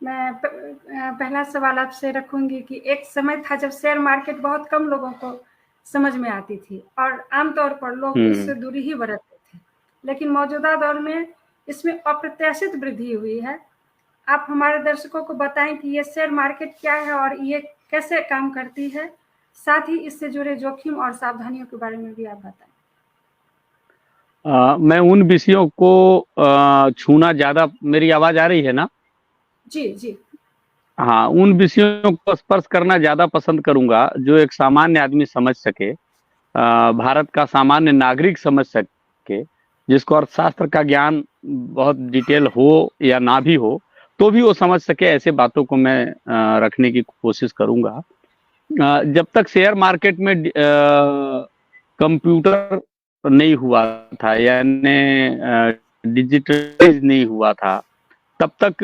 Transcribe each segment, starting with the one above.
पहला सवाल आपसे रखूंगी कि एक समय था जब शेयर मार्केट बहुत कम लोगों को समझ में आती थी और आमतौर पर लोग उससे दूरी ही बरतते थे, लेकिन मौजूदा दौर में इसमें अप्रत्याशित वृद्धि हुई है। आप हमारे दर्शकों को बताएं कि ये शेयर मार्केट क्या है और ये कैसे काम करती है, साथ ही इससे जुड़े जोखिम और सावधानियों के बारे में भी आप बताएं। मैं उन विषयों को छूना ज्यादा, मेरी आवाज आ रही है ना? जी जी। हाँ, उन विषयों को स्पर्श करना ज्यादा पसंद करूंगा जो एक सामान्य आदमी समझ सके, भारत का सामान्य नागरिक समझ सके, जिसको अर्थशास्त्र का ज्ञान बहुत डिटेल हो या ना भी हो तो भी वो समझ सके। ऐसे बातों को मैं रखने की कोशिश करूंगा। जब तक शेयर मार्केट में कंप्यूटर नहीं हुआ था, यानी डिजिटलाइज नहीं हुआ था, तब तक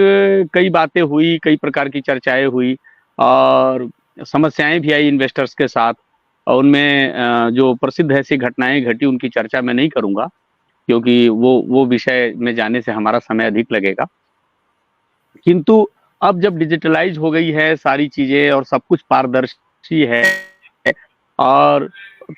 कई बातें हुई, कई प्रकार की चर्चाएं हुई और समस्याएं भी आई इन्वेस्टर्स के साथ। और उनमें जो प्रसिद्ध ऐसी घटनाएं घटी उनकी चर्चा मैं नहीं करूंगा, क्योंकि वो विषय में जाने से हमारा समय अधिक लगेगा। किंतु अब जब डिजिटलाइज हो गई है सारी चीजें और सब कुछ पारदर्शी है, और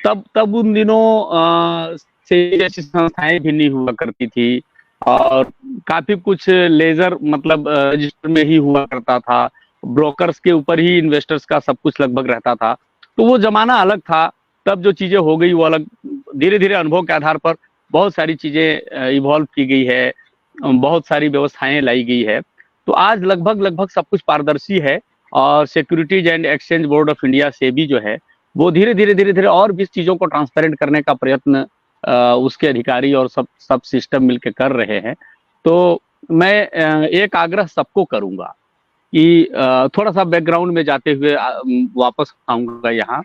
तब तब उन दिनों से जैसी संस्थाएं भी नहीं हुआ करती थी और काफी कुछ लेजर मतलब रजिस्टर में ही हुआ करता था, ब्रोकर्स के ऊपर ही इन्वेस्टर्स का सब कुछ लगभग रहता था। तो वो जमाना अलग था। तब जो चीजें हो गई वो अलग। धीरे धीरे अनुभव के आधार पर बहुत सारी चीजें इवॉल्व की गई है, बहुत सारी व्यवस्थाएं लाई गई है। तो आज लगभग लगभग सब कुछ पारदर्शी है और securities and exchange board of India SEBI जो है वो धीरे धीरे और भी चीजों को ट्रांसपेरेंट करने का प्रयत्न उसके अधिकारी और सब सिस्टम मिलकर कर रहे हैं। तो मैं एक आग्रह सबको करूंगा कि थोड़ा सा बैकग्राउंड में जाते हुए वापस आऊंगा यहाँ,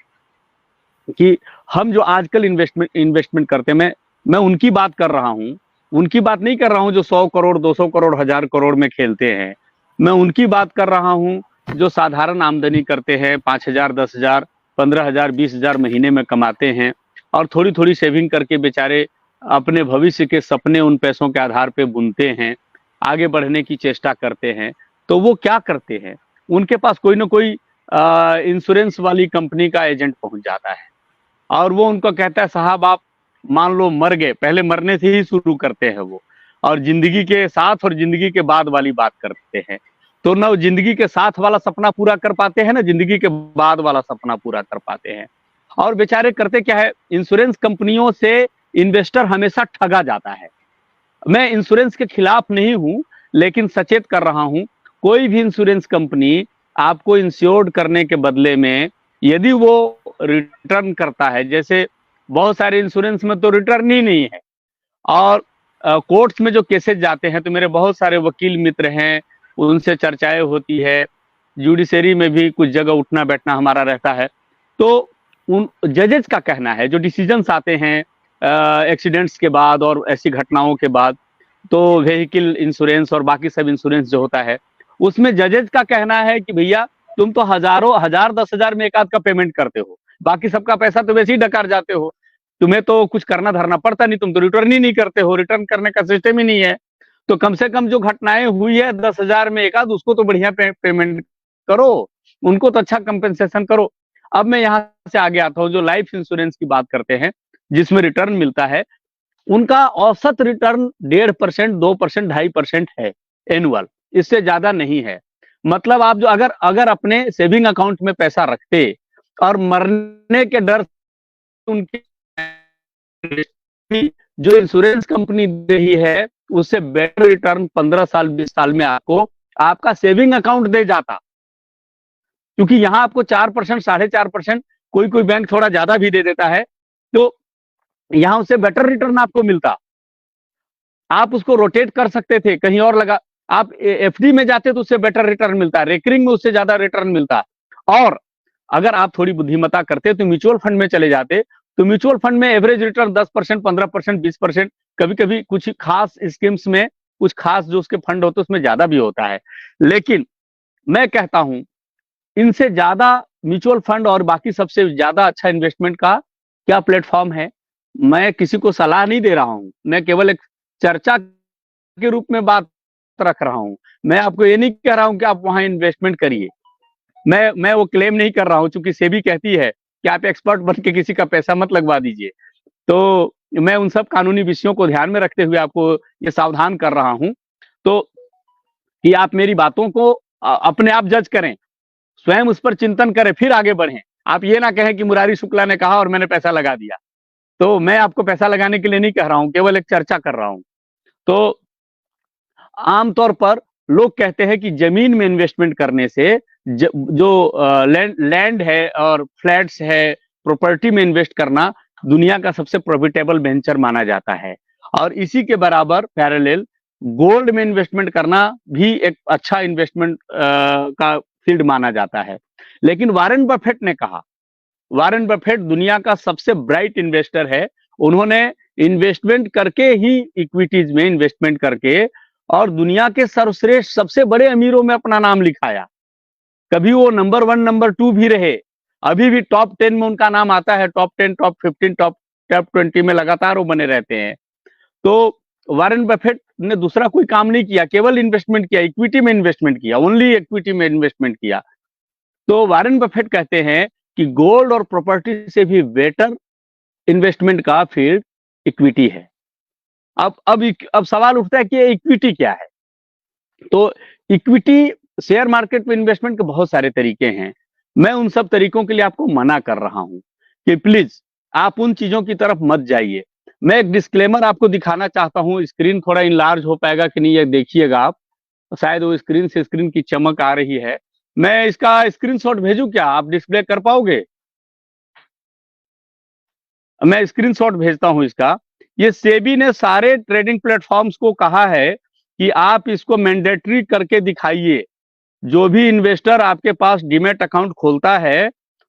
कि हम जो आजकल इन्वेस्टमेंट करते हैं, मैं उनकी बात कर रहा हूँ। उनकी बात नहीं कर रहा हूँ जो 100 करोड़ 200 करोड़ 1000 करोड़ में खेलते हैं। मैं उनकी बात कर रहा हूँ जो साधारण आमदनी करते हैं, 5000 10,000 15,000 20,000 महीने में कमाते हैं और थोड़ी थोड़ी सेविंग करके बेचारे अपने भविष्य के सपने उन पैसों के आधार पे बुनते हैं, आगे बढ़ने की चेष्टा करते हैं। तो वो क्या करते हैं, उनके पास कोई ना कोई इंश्योरेंस वाली कंपनी का एजेंट पहुंच जाता है और वो उनको कहता है साहब आप मान लो मर गए, पहले मरने से ही शुरू करते हैं वो, और जिंदगी के साथ और जिंदगी के बाद वाली बात करते हैं। तो ना वो जिंदगी के साथ वाला सपना पूरा कर पाते हैं ना जिंदगी के बाद वाला सपना पूरा कर पाते हैं। और बेचारे करते क्या है, इंश्योरेंस कंपनियों से इन्वेस्टर हमेशा ठगा जाता है। मैं इंश्योरेंस के खिलाफ नहीं हूं, लेकिन सचेत कर रहा हूं। कोई भी इंश्योरेंस कंपनी आपको इंश्योर्ड करने के बदले में यदि वो रिटर्न करता है, जैसे बहुत सारे इंश्योरेंस में तो रिटर्न ही नहीं है, और कोर्ट्स में जो केसेस जाते हैं तो मेरे बहुत सारे वकील मित्र हैं, उनसे चर्चाएं होती है, जुडिशरी में भी कुछ जगह उठना बैठना हमारा रहता है। तो उन जजेस का कहना है, जो डिसीजंस आते हैं एक्सीडेंट्स के बाद और ऐसी घटनाओं के बाद, तो व्हीकल इंश्योरेंस और बाकी सब इंश्योरेंस जो होता है उसमें जजेस का कहना है कि भैया तुम तो हजारों 1000 10,000 में एक आध का पेमेंट करते हो, बाकी सबका पैसा तो वैसे ही डकार जाते हो, तुम्हें तो कुछ करना धरना पड़ता नहीं, तुम तो रिटर्न ही नहीं करते हो, रिटर्न करने का सिस्टम ही नहीं है। तो कम से कम जो घटनाएं हुई है 10,000 में एक आध, उसको तो बढ़िया पेमेंट करो, उनको तो अच्छा कंपेंसेशन करो। अब मैं यहाँ से आगे आता हूँ, जो लाइफ इंश्योरेंस की बात करते हैं जिसमें रिटर्न मिलता है, उनका औसत रिटर्न 1.5% 2% 2.5% है एनुअल, इससे ज्यादा नहीं है। मतलब आप जो अगर अगर अपने सेविंग अकाउंट में पैसा रखते और मरने के डर उनकी जो इंश्योरेंस कंपनी दे रही है उससे बेटर रिटर्न 15 साल 20 साल में आपको आपका सेविंग अकाउंट दे जाता, क्योंकि यहां आपको 4% 4.5%, कोई कोई बैंक थोड़ा ज्यादा भी दे देता है, तो यहां उससे बेटर रिटर्न आपको मिलता। आप उसको रोटेट कर सकते थे, कहीं और लगा, आप एफडी में जाते तो उससे बेटर रिटर्न मिलता, रेकरिंग में उससे ज्यादा रिटर्न मिलता। और अगर आप थोड़ी बुद्धिमत्ता करते तो म्यूचुअल फंड में चले जाते, तो म्यूचुअल फंड में एवरेज रिटर्न 10% 15% 20%, कभी कभी कुछ खास स्कीम्स में कुछ खास जो उसके फंड होते उसमें ज्यादा भी होता है। लेकिन मैं कहता हूं इनसे ज्यादा म्यूचुअल फंड और बाकी सबसे ज्यादा अच्छा इन्वेस्टमेंट का क्या प्लेटफॉर्म है। मैं किसी को सलाह नहीं दे रहा हूं, मैं केवल एक चर्चा के रूप में बात रख रहा हूं। मैं आपको ये नहीं कह रहा हूं कि आप वहां इन्वेस्टमेंट करिए, मैं वो क्लेम नहीं कर रहा हूं, क्योंकि सेबी कहती है कि आप एक्सपर्ट बन के किसी का पैसा मत लगवा दीजिए। तो मैं उन सब कानूनी विषयों को ध्यान में रखते हुए आपको ये सावधान कर रहा हूं, तो कि आप मेरी बातों को अपने आप जज करें, स्वयं उस पर चिंतन करें, फिर आगे बढ़ें। आप ये ना कहें कि मुरारी शुक्ला ने कहा और मैंने पैसा लगा दिया। तो मैं आपको पैसा लगाने के लिए नहीं कह रहा हूं, केवल एक चर्चा कर रहा हूं। तो आमतौर पर लोग कहते हैं कि जमीन में इन्वेस्टमेंट करने से जो लैंड है और फ्लैट्स है, प्रॉपर्टी में इन्वेस्ट करना दुनिया का सबसे प्रॉफिटेबल वेंचर माना जाता है, और इसी के बराबर पैरेलल गोल्ड में इन्वेस्टमेंट करना भी एक अच्छा इन्वेस्टमेंट का फील्ड माना जाता है। लेकिन वॉरेन बफेट ने कहा, वॉरेन बफेट दुनिया का सबसे ब्राइट इन्वेस्टर है, उन्होंने इन्वेस्टमेंट करके ही, इक्विटीज में इन्वेस्टमेंट करके, और दुनिया के सर्वश्रेष्ठ सबसे बड़े अमीरों में अपना नाम लिखाया। कभी वो नंबर 1 नंबर 2 भी रहे, अभी भी टॉप 10 में उनका नाम आता है, टॉप 10 टॉप 15 टॉप 20 में लगातार वो बने रहते हैं। तो वॉरेन बफेट ने दूसरा कोई काम नहीं किया, केवल इन्वेस्टमेंट किया, इक्विटी में इन्वेस्टमेंट किया, ओनली इक्विटी में इन्वेस्टमेंट किया। तो वॉरेन बफेट कहते हैं कि गोल्ड और प्रॉपर्टी से भी बेटर इन्वेस्टमेंट का फील्ड इक्विटी है। अब सवाल उठता है कि इक्विटी क्या है। तो इक्विटी, शेयर मार्केट में इन्वेस्टमेंट के बहुत सारे तरीके हैं। मैं उन सब तरीकों के लिए आपको मना कर रहा हूं कि प्लीज आप उन चीजों की तरफ मत जाइए। मैं एक डिस्क्लेमर आपको दिखाना चाहता हूं, स्क्रीन थोड़ा इनलार्ज हो पाएगा कि नहीं ये देखिएगा आप, शायद वो स्क्रीन से स्क्रीन की चमक आ रही है। मैं इसका स्क्रीनशॉट भेजूं क्या, आप डिस्प्ले कर पाओगे? मैं स्क्रीनशॉट भेजता हूं इसका। ये सेबी ने सारे ट्रेडिंग प्लेटफॉर्म्स को कहा है कि आप इसको मैंडेटरी करके दिखाइए। जो भी इन्वेस्टर आपके पास डीमैट अकाउंट खोलता है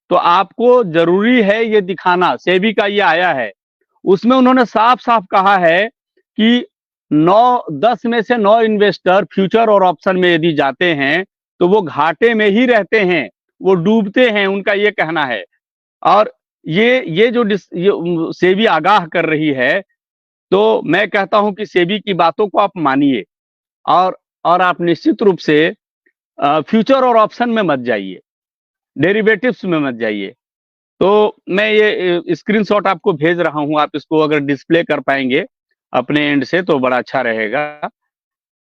तो आपको जरूरी है ये दिखाना। सेबी का ये आया है, उसमें उन्होंने साफ साफ कहा है कि 10 में से 9 इन्वेस्टर फ्यूचर और ऑप्शन में यदि जाते हैं तो वो घाटे में ही रहते हैं, वो डूबते हैं, उनका ये कहना है। और ये जो सेबी आगाह कर रही है, तो मैं कहता हूं कि सेबी की बातों को आप मानिए, और आप निश्चित रूप से फ्यूचर और ऑप्शन में मत जाइए, डेरिवेटिव्स में मत जाइए। तो मैं ये स्क्रीनशॉट आपको भेज रहा हूं, आप इसको अगर डिस्प्ले कर पाएंगे अपने एंड से तो बड़ा अच्छा रहेगा।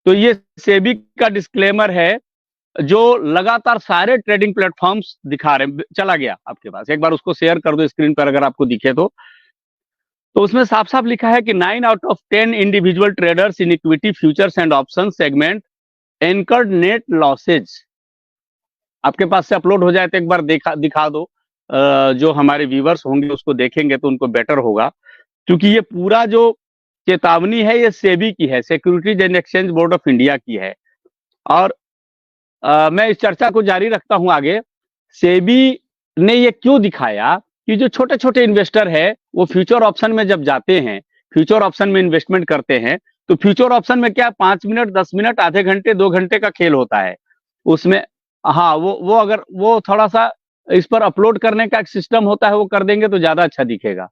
तो ये सेबी का डिस्क्लेमर है जो लगातार सारे ट्रेडिंग प्लेटफॉर्म्स दिखा रहे हैं। चला गया आपके पास, एक बार उसको शेयर कर दो स्क्रीन पर अगर आपको दिखे तो उसमें साफ साफ लिखा है कि 9 out of 10 individual traders in equity futures and option segment anchored net losses. आपके पास से अपलोड हो जाए तो एक बार दिखा दो, जो हमारे व्यूवर्स होंगे उसको देखेंगे तो उनको बेटर होगा, क्योंकि ये पूरा जो चेतावनी है ये सेबी की है, securities and exchange board of India की है। और मैं इस चर्चा को जारी रखता हूं आगे। सेबी ने ये क्यों दिखाया कि जो छोटे छोटे इन्वेस्टर है वो फ्यूचर ऑप्शन में जब जाते हैं, फ्यूचर ऑप्शन में इन्वेस्टमेंट करते हैं, तो फ्यूचर ऑप्शन में क्या 5 मिनट 10 मिनट आधे घंटे 2 घंटे का खेल होता है उसमें। हाँ, वो अगर वो थोड़ा सा इस पर अपलोड करने का एक सिस्टम होता है, वो कर देंगे तो ज्यादा अच्छा दिखेगा।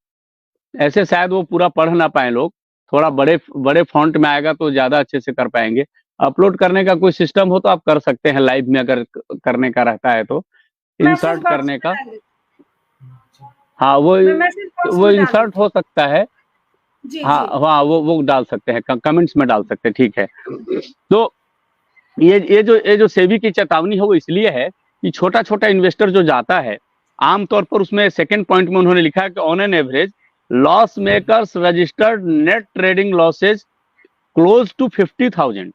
ऐसे शायद वो पूरा पढ़ ना पाए लोग, थोड़ा बड़े फॉन्ट में आएगा तो ज्यादा अच्छे से कर पाएंगे। अपलोड करने का कोई सिस्टम हो तो आप कर सकते हैं, लाइव में अगर करने का रहता है तो इंसर्ट करने का। हाँ, वो इंसर्ट हो सकता है। हाँ, वो डाल सकते हैं, कमेंट्स में डाल सकते हैं, ठीक है। तो ये जो सेबी की चेतावनी है वो इसलिए है कि छोटा छोटा इन्वेस्टर जो जाता है, आमतौर पर उसमें सेकंड पॉइंट में उन्होंने लिखा है कि on an average loss makers registered net trading losses close to 50,000।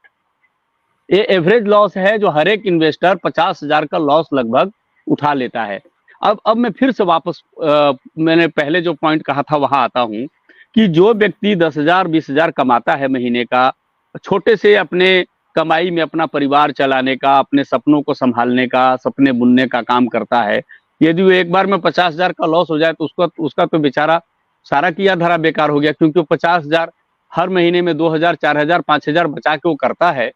ये एवरेज लॉस है जो हर एक इन्वेस्टर 50,000 का लॉस लगभग उठा लेता है। अब मैं फिर से वापस मैंने पहले जो पॉइंट कहा था वहां आता हूं कि जो व्यक्ति 10,000 20,000 कमाता है महीने का, छोटे से अपने कमाई में अपना परिवार चलाने का, अपने सपनों को संभालने का, सपने बुनने का काम करता है, यदि वो एक बार में 50,000 का लॉस हो जाए तो उसका तो बेचारा सारा किया धरा बेकार हो गया, क्योंकि 50,000 हर महीने में 2,000 4,000 5,000 बचा के वो करता है।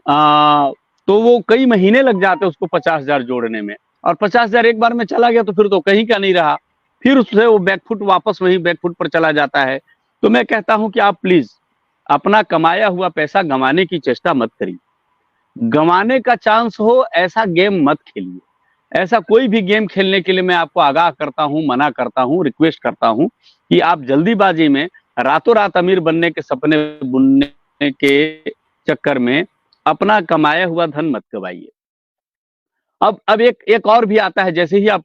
तो वो कई महीने लग जाते उसको 50,000 जोड़ने में, और 50,000 एक बार में चला गया तो फिर तो कहीं का नहीं रहा, फिर उससे वो बैकफुट वापस वही बैकफुट पर चला जाता है। तो मैं कहता हूं कि आप प्लीज अपना कमाया हुआ पैसा गंवाने की चेष्टा मत करिए। गंवाने का चांस हो ऐसा गेम मत खेलिए। ऐसा कोई भी गेम खेलने के लिए मैं आपको आगाह करता हूं, मना करता हूं, रिक्वेस्ट करता हूं कि आप जल्दीबाजी में रातों रात अमीर बनने के सपने बुनने के चक्कर में अपना कमाया हुआ धन मत गवाइए। अब एक और भी आता है, जैसे ही आप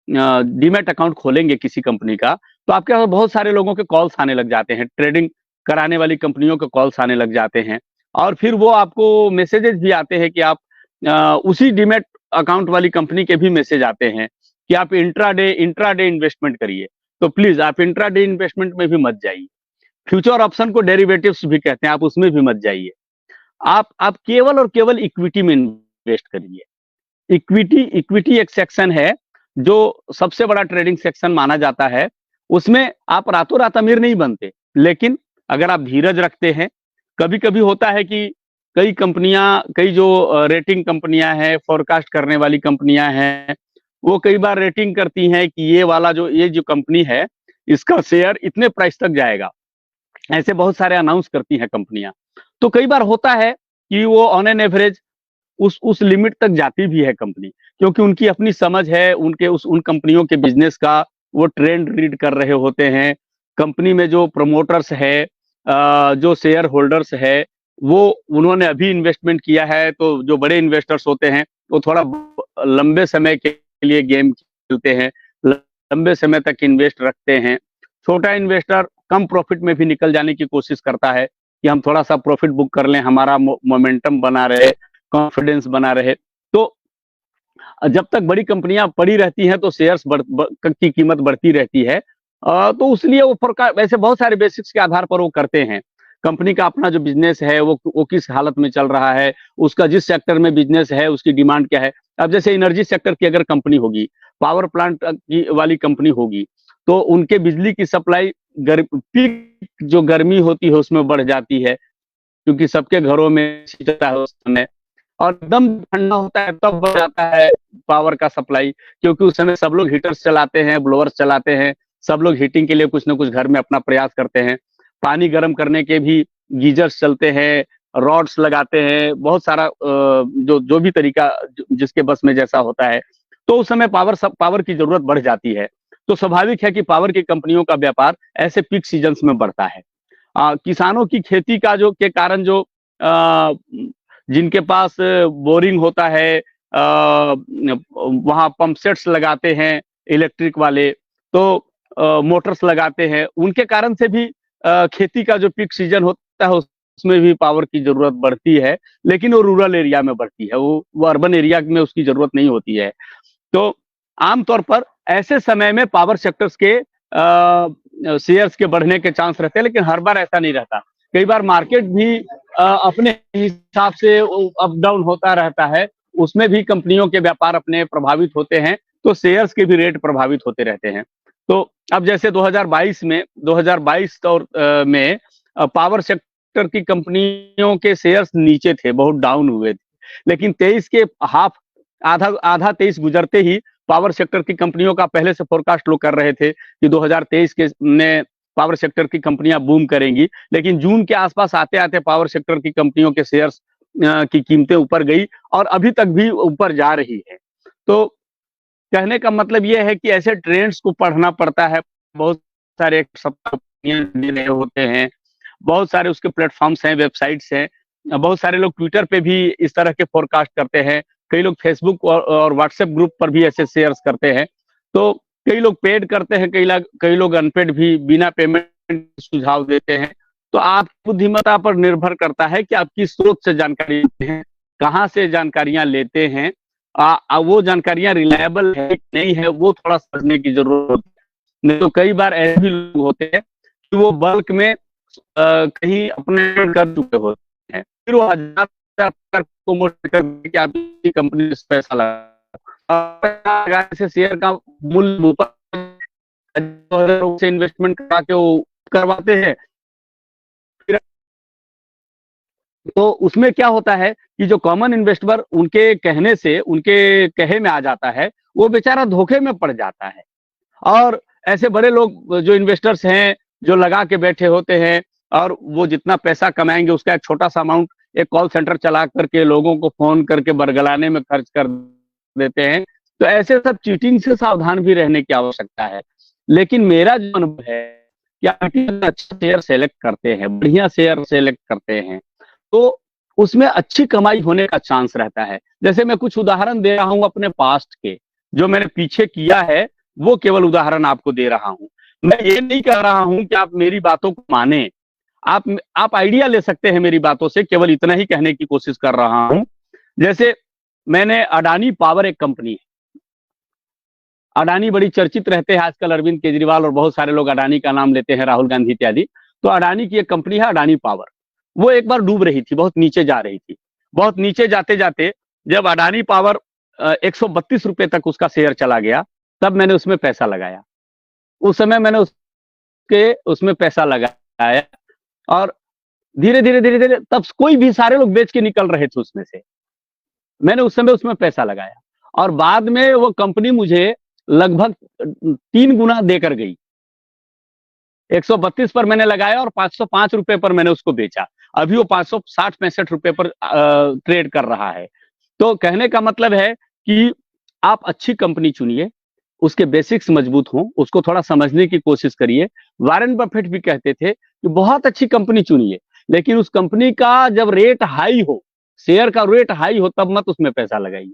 डीमैट अकाउंट खोलेंगे किसी कंपनी का, तो आपके पास बहुत सारे लोगों के कॉल्स आने लग जाते हैं, ट्रेडिंग कराने वाली कंपनियों के कॉल्स आने लग जाते हैं, और फिर वो आपको मैसेजेस भी आते हैं कि आप उसी डीमैट अकाउंट वाली कंपनी के भी मैसेज आते हैं कि आप इंट्राडे इन्वेस्टमेंट करिए। तो प्लीज आप इंट्राडे इन्वेस्टमेंट में भी मत जाइए। फ्यूचर ऑप्शन को डेरिवेटिव्स भी कहते हैं, आप उसमें भी मत जाइए। आप केवल और केवल इक्विटी में इन्वेस्ट करिए। इक्विटी एक सेक्शन है जो सबसे बड़ा ट्रेडिंग सेक्शन माना जाता है। उसमें आप रातों रात अमीर नहीं बनते, लेकिन अगर आप धीरज रखते हैं, कभी कभी होता है कि कई जो रेटिंग कंपनियां हैं, फोरकास्ट करने वाली कंपनियां हैं, वो कई बार रेटिंग करती हैं कि ये जो कंपनी है इसका शेयर इतने प्राइस तक जाएगा, ऐसे बहुत सारे अनाउंस करती हैं कंपनियां। तो कई बार होता है कि वो ऑन एन एवरेज उस लिमिट तक जाती भी है कंपनी, क्योंकि उनकी अपनी समझ है, उन कंपनियों के बिजनेस का वो ट्रेंड रीड कर रहे होते हैं। कंपनी में जो प्रमोटर्स है, जो शेयर होल्डर्स है, वो उन्होंने अभी इन्वेस्टमेंट किया है, तो जो बड़े इन्वेस्टर्स होते हैं वो थोड़ा लंबे समय के लिए गेम खेलते हैं, लंबे समय तक इन्वेस्ट रखते हैं। छोटा इन्वेस्टर कम प्रॉफिट में भी निकल जाने की कोशिश करता है कि हम थोड़ा सा प्रॉफिट बुक कर लें, हमारा मोमेंटम बना रहे, कॉन्फिडेंस बना रहे। तो जब तक बड़ी कंपनियां पड़ी रहती हैं तो शेयर्स की कीमत बढ़ती रहती है। तो उसलिए वैसे बहुत सारे बेसिक्स के आधार पर वो करते हैं। कंपनी का अपना जो बिजनेस है वो किस हालत में चल रहा है, उसका जिस सेक्टर में बिजनेस है उसकी डिमांड क्या है। अब जैसे एनर्जी सेक्टर की अगर कंपनी होगी, पावर प्लांट की वाली कंपनी होगी, तो उनके बिजली की सप्लाई पीक जो गर्मी होती है उसमें बढ़ जाती है, क्योंकि सबके घरों में चलता है उस समय, और एकदम ठंडा होता है तब बढ़ जाता है पावर का सप्लाई, क्योंकि उस समय सब लोग हीटर्स चलाते हैं, ब्लोअर्स चलाते हैं, सब लोग हीटिंग के लिए कुछ ना कुछ घर में अपना प्रयास करते हैं। पानी गर्म करने के भी गीजर्स चलते हैं, रॉड्स लगाते हैं, बहुत सारा जो भी तरीका जिसके बस में जैसा होता है, तो उस समय पावर की जरूरत बढ़ जाती है। तो स्वाभाविक है कि पावर की कंपनियों का व्यापार ऐसे पीक सीजन्स में बढ़ता है। किसानों की खेती का के कारण जो जिनके पास बोरिंग होता है, वहां पंप सेट्स लगाते हैं इलेक्ट्रिक वाले, तो मोटर्स लगाते हैं, उनके कारण से भी खेती का जो पीक सीजन होता है उसमें भी पावर की जरूरत बढ़ती है, लेकिन वो रूरल एरिया में बढ़ती है, वो अर्बन एरिया में उसकी जरूरत नहीं होती है। तो आमतौर पर ऐसे समय में पावर सेक्टर्स के शेयर्स के बढ़ने के चांस रहते हैं, लेकिन हर बार ऐसा नहीं रहता। कई बार मार्केट भी अपने हिसाब से अप डाउन होता रहता है, उसमें भी कंपनियों के व्यापार अपने प्रभावित होते हैं, तो शेयर्स के भी रेट प्रभावित होते रहते हैं। तो अब जैसे 2022 में पावर सेक्टर की कंपनियों के शेयर्स नीचे थे, बहुत डाउन हुए थे, लेकिन 23 के आधा 23 गुजरते ही पावर सेक्टर की कंपनियों का पहले से फोरकास्ट लोग कर रहे थे कि 2023 के में पावर सेक्टर की कंपनियां बूम करेंगी, लेकिन जून के आसपास आते आते पावर सेक्टर की कंपनियों के शेयर्स की कीमतें ऊपर गई और अभी तक भी ऊपर जा रही है। तो कहने का मतलब यह है कि ऐसे ट्रेंड्स को पढ़ना पड़ता है। बहुत सारे दे रहे होते हैं, बहुत सारे उसके प्लेटफॉर्म्स हैं, वेबसाइट्स हैं, बहुत सारे लोग ट्विटर पे भी इस तरह के फोरकास्ट करते हैं, कई लोग फेसबुक और व्हाट्सएप ग्रुप पर भी ऐसे शेयर्स करते हैं। तो कई लोग पेड करते हैं, कई लोग अनपेड भी बिना पेमेंट सुझाव देते हैं। तो आप बुद्धिमत्ता पर निर्भर करता है कि आप किस स्रोत से जानकारी लेते हैं, कहाँ से जानकारियां लेते हैं, वो जानकारियां रिलायबल है कि नहीं है, वो थोड़ा समझने की जरूरत है। नहीं तो कई बार ऐसे भी लोग होते हैं कि वो बल्क में कहीं अपने कर चुके होते हैं, फिर वो आपकी कंपनी से पैसा लगा से शेयर का मूल्य से इन्वेस्टमेंट करा के वो करवाते हैं। तो उसमें क्या होता है कि जो कॉमन इन्वेस्टर उनके कहने से, उनके कहे में आ जाता है, वो बेचारा धोखे में पड़ जाता है। और ऐसे बड़े लोग जो इन्वेस्टर्स हैं, जो लगा के बैठे होते हैं, और वो जितना पैसा कमाएंगे उसका एक छोटा सा अमाउंट एक कॉल सेंटर चला करके लोगों को फोन करके बरगलाने में खर्च कर देते हैं। तो ऐसे सब चीटिंग से सावधान भी रहने की आवश्यकता है। लेकिन मेरा जो अनुभव है कि आप अच्छा शेयर सेलेक्ट करते हैं, बढ़िया शेयर सेलेक्ट करते हैं, तो उसमें अच्छी कमाई होने का चांस रहता है। जैसे मैं कुछ उदाहरण दे रहा हूं अपने पास्ट के, जो मैंने पीछे किया है वो केवल उदाहरण आपको दे रहा हूं। मैं ये नहीं कह रहा हूं कि आप मेरी बातों को माने, आप आइडिया ले सकते हैं मेरी बातों से, केवल इतना ही कहने की कोशिश कर रहा हूं। जैसे मैंने अडानी पावर एक कंपनी है, अडानी बड़ी चर्चित रहते हैं आजकल, अरविंद केजरीवाल और बहुत सारे लोग अडानी का नाम लेते हैं, राहुल गांधी इत्यादि। तो अडानी की एक कंपनी है अडानी पावर, वो एक बार डूब रही थी, बहुत नीचे जा रही थी। बहुत नीचे जाते जाते जब अडानी पावर 132 रुपए तक उसका शेयर चला गया, तब मैंने उसमें पैसा लगाया। उस समय मैंने उसमें पैसा लगाया और धीरे धीरे धीरे धीरे तब कोई भी सारे लोग बेच के निकल रहे थे उसमें से, मैंने उस समय उसमें पैसा लगाया और बाद में वो कंपनी मुझे लगभग 3 गुना देकर गई। 132 पर मैंने लगाया और 505 रुपए पर मैंने उसको बेचा। अभी वो 560-65 रुपए पर ट्रेड कर रहा है। तो कहने का मतलब है कि आप अच्छी कंपनी चुनिए, उसके बेसिक्स मजबूत हों, उसको थोड़ा समझने की कोशिश करिए। वॉरेन बफेट भी कहते थे कि बहुत अच्छी कंपनी चुनिए, लेकिन उस कंपनी का जब रेट हाई हो, शेयर का रेट हाई हो, तब मत उसमें पैसा लगाइए।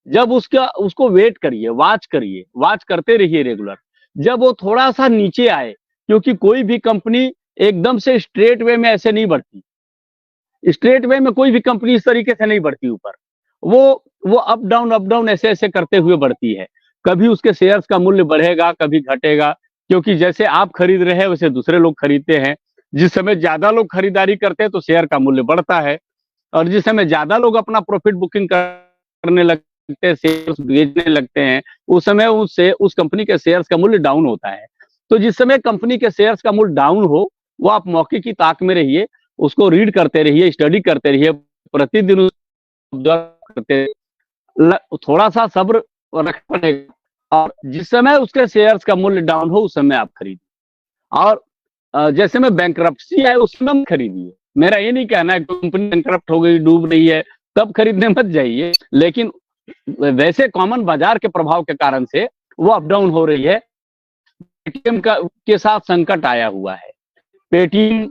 जब उसको वेट करिए, वाच करते रहिए रेगुलर। जब वो थोड़ा सा नीचे आए, क्योंकि कोई भी कंपनी एकदम से स्ट्रेट वे में ऐसे नहीं बढ़ती, स्ट्रेट वे में कोई भी कंपनी इस तरीके से नहीं बढ़ती ऊपर, वो अप डाउन ऐसे ऐसे करते हुए बढ़ती है। कभी उसके शेयर्स का मूल्य बढ़ेगा, कभी घटेगा, क्योंकि जैसे आप खरीद रहे हैं वैसे दूसरे लोग खरीदते हैं। जिस समय ज्यादा लोग खरीदारी करते हैं तो शेयर का मूल्य बढ़ता है, और जिस समय ज्यादा लोग अपना प्रॉफिट बुकिंग करने लगते हैं, शेयर्स बेचने लगते हैं, उस समय उस कंपनी के शेयर्स का मूल्य डाउन होता है। तो जिस समय कंपनी के शेयर्स का मूल्य डाउन हो, वो आप मौके की ताक में रहिए, उसको रीड करते रहिए, स्टडी करते रहिए, प्रतिदिन करते, थोड़ा सा सब्र रखना पड़ेगा। और जिस समय उसके शेयर्स का मूल्य डाउन हो उस समय आप खरीदिए। और जैसे में बैंकरप्सी है उस समय खरीदिए। मेरा ये नहीं कहना है कंपनी बैंकरप्ट हो गई, डूब रही है, तब खरीदने मत जाइए, लेकिन वैसे कॉमन बाजार के प्रभाव के कारण से वो अप डाउन हो रही है। पेटीएम के साथ संकट आया हुआ है, पेटीएम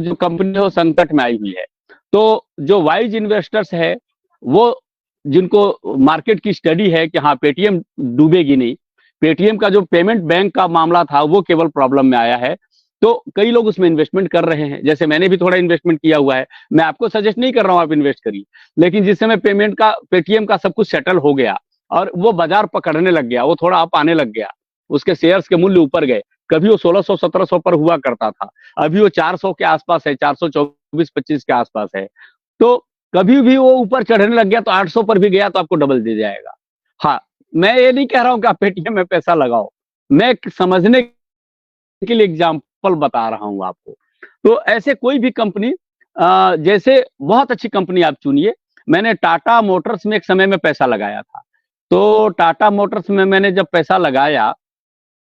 जो कंपनी है वो संकट में आई हुई है। तो जो वाइज इन्वेस्टर्स है, वो जिनको मार्केट की स्टडी है कि हाँ पेटीएम डूबेगी नहीं, पेटीएम का जो पेमेंट बैंक का मामला था वो केवल प्रॉब्लम में आया है, तो कई लोग उसमें इन्वेस्टमेंट कर रहे हैं। जैसे मैंने भी थोड़ा इन्वेस्टमेंट किया हुआ है, मैं आपको सजेस्ट नहीं कर रहा हूं आप इन्वेस्ट करिए, लेकिन जिस समय पेटीएम का सब कुछ सेटल हो गया और वो बाजार पकड़ने लग गया, वो थोड़ा अप आने लग गया, उसके शेयर्स के मूल्य ऊपर गए। कभी वो 1600-1700 पर हुआ करता था, अभी वो 400 के आसपास है, 424-25 के आसपास है। तो कभी भी वो ऊपर चढ़ने लग गया तो 800 पर भी गया तो आपको डबल दे जाएगा। हाँ, मैं ये नहीं कह रहा हूं कि आप पेटीएम में पैसा लगाओ, मैं समझने के लिए एग्जाम्पल बता रहा हूं आपको। तो ऐसे कोई भी कंपनी, जैसे बहुत अच्छी कंपनी आप चुनिए। मैंने टाटा मोटर्स में एक समय में पैसा लगाया था, तो टाटा मोटर्स में मैंने जब पैसा लगाया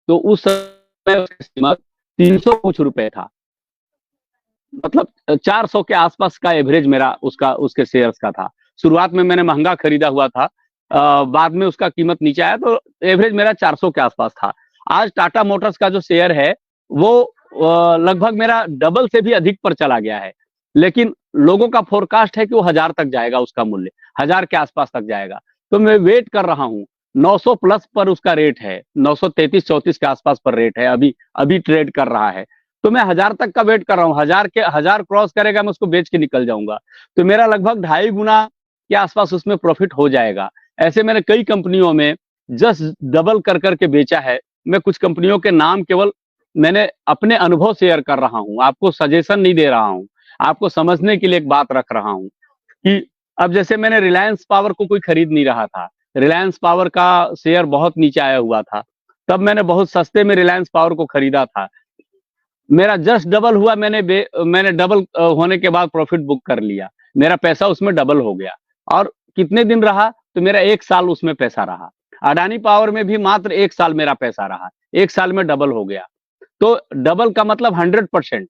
तो उस समय उसकी कीमत 300 कुछ रुपए था, मतलब 400 के आसपास का एवरेज मेरा उसके शेयर्स का था। शुरुआत में मैंने महंगा खरीदा हुआ था, बाद में उसका कीमत नीचे आया तो एवरेज मेरा 400 के आसपास था। आज टाटा मोटर्स का जो शेयर है वो लगभग मेरा डबल से भी अधिक पर चला गया है, लेकिन लोगों का फोरकास्ट है कि वो 1000 तक जाएगा, उसका मूल्य 1000 के आसपास तक जाएगा। तो मैं वेट कर रहा हूँ, 900 प्लस पर उसका रेट है, 933-34 के आसपास पर रेट है, अभी ट्रेड कर रहा है। तो मैं 1000 तक का वेट कर रहा हूँ, 1000 क्रॉस करेगा मैं उसको बेच के निकल जाऊंगा, तो मेरा लगभग 2.5 गुना के आसपास उसमें प्रॉफिट हो जाएगा। ऐसे मैंने कई कंपनियों में जस्ट डबल कर करके बेचा है। मैं कुछ कंपनियों के नाम केवल मैंने अपने अनुभव शेयर कर रहा हूं, आपको सजेशन नहीं दे रहा हूं, आपको समझने के लिए एक बात रख रहा हूं कि अब जैसे मैंने रिलायंस पावर को कोई खरीद नहीं रहा था, रिलायंस पावर का शेयर बहुत नीचे आया हुआ था, तब मैंने बहुत सस्ते में रिलायंस पावर को खरीदा था। मेरा जस्ट डबल हुआ, मैंने डबल होने के बाद प्रॉफिट बुक कर लिया, मेरा पैसा उसमें डबल हो गया। और कितने दिन रहा, तो मेरा 1 साल उसमें पैसा रहा। अडानी पावर में भी मात्र 1 साल मेरा पैसा रहा, 1 साल में डबल हो गया। तो डबल का मतलब 100%।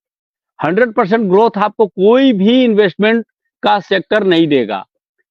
100% ग्रोथ आपको कोई भी इन्वेस्टमेंट का सेक्टर नहीं देगा।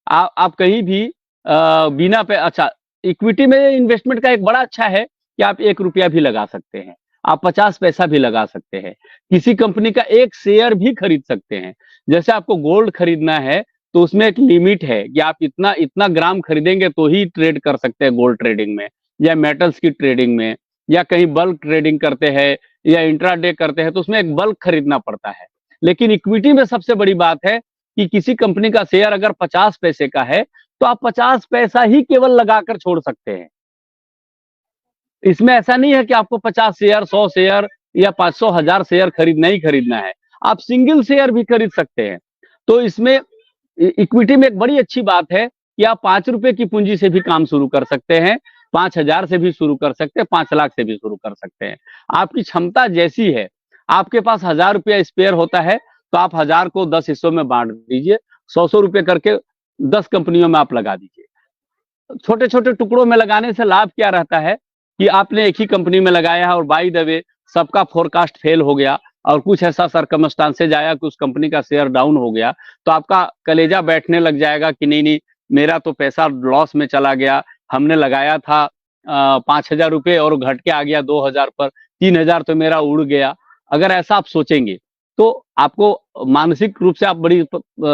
आप कहीं भी बिना पे अच्छा, इक्विटी में इन्वेस्टमेंट का एक बड़ा अच्छा है कि आप 1 रुपया भी लगा सकते हैं, आप 50 पैसा भी लगा सकते हैं, किसी कंपनी का 1 शेयर भी खरीद सकते हैं। जैसे आपको गोल्ड खरीदना है तो उसमें एक लिमिट है कि आप इतना इतना ग्राम खरीदेंगे तो ही ट्रेड कर सकते हैं गोल्ड ट्रेडिंग में, या मेटल्स की ट्रेडिंग में, या कहीं बल्क ट्रेडिंग करते हैं या इंट्राडे करते हैं तो उसमें एक बल्क खरीदना पड़ता है। लेकिन इक्विटी में सबसे बड़ी बात है कि किसी कंपनी का शेयर अगर 50 पैसे का है तो आप 50 पैसा ही केवल लगाकर छोड़ सकते हैं। इसमें ऐसा नहीं है कि आपको 50 शेयर, 100 शेयर या 500 1000 शेयर खरीदना ही खरीदना है, आप सिंगल शेयर भी खरीद सकते हैं। तो इसमें इक्विटी में एक बड़ी अच्छी बात है कि आप 5 रुपए की पूंजी से भी काम शुरू कर सकते हैं, 5000 से भी शुरू कर सकते हैं, 5 लाख से भी शुरू कर सकते हैं। आपकी क्षमता जैसी है, आपके पास 1000 रुपया स्पेयर होता है तो आप 1000 को 10 हिस्सों में बांट दीजिए, 100 रुपए करके 10 कंपनियों में आप लगा दीजिए। छोटे छोटे टुकड़ों में लगाने से लाभ क्या रहता है कि आपने एक ही कंपनी में लगाया है और बाय द वे सबका फोरकास्ट फेल हो गया और कुछ ऐसा सरकमस्टांसेज आया कि उस कंपनी का शेयर डाउन हो गया, तो आपका कलेजा बैठने लग जाएगा कि नहीं नहीं, मेरा तो पैसा लॉस में चला गया, हमने लगाया था 5000 रुपये और घट के आ गया 2000 पर, 3000 तो मेरा उड़ गया। अगर ऐसा आप सोचेंगे तो आपको मानसिक रूप से आप बड़ी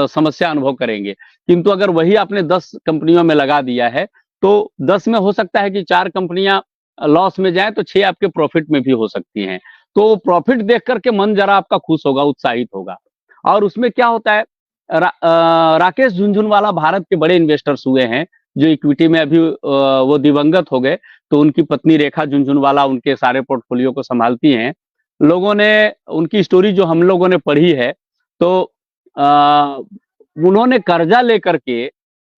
समस्या अनुभव करेंगे। किंतु अगर वही आपने 10 कंपनियों में लगा दिया है तो 10 में हो सकता है कि 4 कंपनियां लॉस में जाएं तो 6 आपके प्रॉफिट में भी हो सकती हैं। तो प्रॉफिट देख करके मन जरा आपका खुश होगा, उत्साहित होगा। और उसमें क्या होता है, राकेश झुनझुनवाला भारत के बड़े इन्वेस्टर्स हुए हैं जो इक्विटी में अभी वो दिवंगत हो गए, तो उनकी पत्नी रेखा झुनझुनवाला उनके सारे पोर्टफोलियो को संभालती हैं। लोगों ने उनकी स्टोरी जो हम लोगों ने पढ़ी है तो उन्होंने कर्जा लेकर के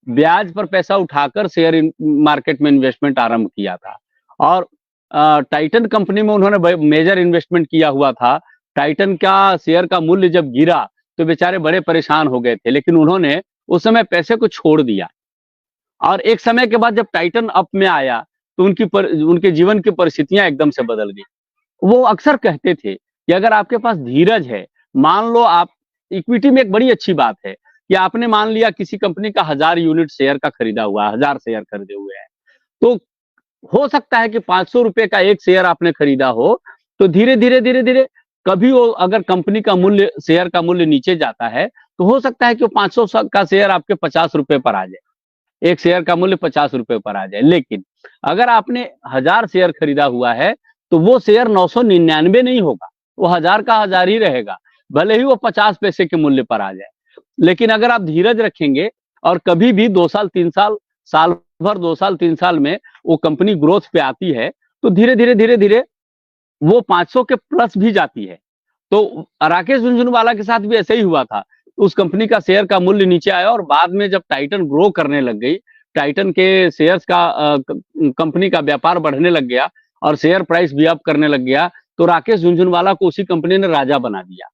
ब्याज पर पैसा उठाकर शेयर मार्केट में इन्वेस्टमेंट आरंभ किया था। और टाइटन कंपनी में उन्होंने मेजर इन्वेस्टमेंट किया हुआ था। टाइटन का शेयर का मूल्य जब गिरा तो बेचारे बड़े परेशान हो गए थे, लेकिन उन्होंने उस समय पैसे को छोड़ दिया और एक समय के बाद जब टाइटन अप में आया तो उनके जीवन की परिस्थितियां एकदम से बदल गई। वो अक्सर कहते थे कि अगर आपके पास धीरज है, मान लो आप, इक्विटी में एक बड़ी अच्छी बात है कि आपने मान लिया किसी कंपनी का 1000 यूनिट शेयर का खरीदा हुआ, 1000 शेयर खरीदे हुए हैं, तो हो सकता है कि 500 रुपए का एक शेयर आपने खरीदा हो, तो धीरे धीरे कभी वो अगर कंपनी का मूल्य, शेयर का मूल्य नीचे जाता है तो हो सकता है कि वो 500 का शेयर आपके 50 रुपए पर आ जाए, एक शेयर का मूल्य 50 रुपए पर आ जाए। लेकिन अगर आपने 1000 शेयर खरीदा हुआ है तो वो शेयर 999 नहीं होगा, वो 1000 का 1000 ही रहेगा, भले ही वो 50 पैसे के मूल्य पर आ जाए। लेकिन अगर आप धीरज रखेंगे और कभी भी 2 साल 3 साल, साल भर 2 साल 3 साल में वो कंपनी ग्रोथ पे आती है तो धीरे धीरे वो 500 के प्लस भी जाती है। तो राकेश झुनझुनवाला के साथ भी ऐसे ही हुआ था। उस कंपनी का शेयर का मूल्य नीचे आया और बाद में जब टाइटन ग्रो करने लग गई, टाइटन के शेयर्स का कंपनी का व्यापार बढ़ने लग गया और शेयर प्राइस भी अप करने लग गया, तो राकेश झुनझुनवाला को उसी कंपनी ने राजा बना दिया।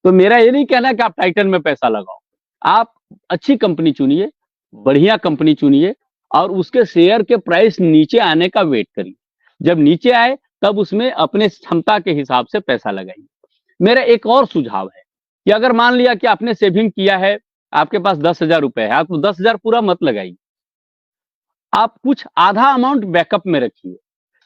तो मेरा ये नहीं कहना कि आप टाइटन में पैसा लगाओ, आप अच्छी कंपनी चुनिए, बढ़िया कंपनी चुनिए और उसके शेयर के प्राइस नीचे आने का वेट करिए। जब नीचे आए तब उसमें अपने क्षमता के हिसाब से पैसा लगाइए। मेरा एक और सुझाव है कि अगर मान लिया कि आपने सेविंग किया है, आपके पास 10,000 रुपए है, आप 10,000 पूरा मत लगाइए, आप कुछ आधा अमाउंट बैकअप में रखिए,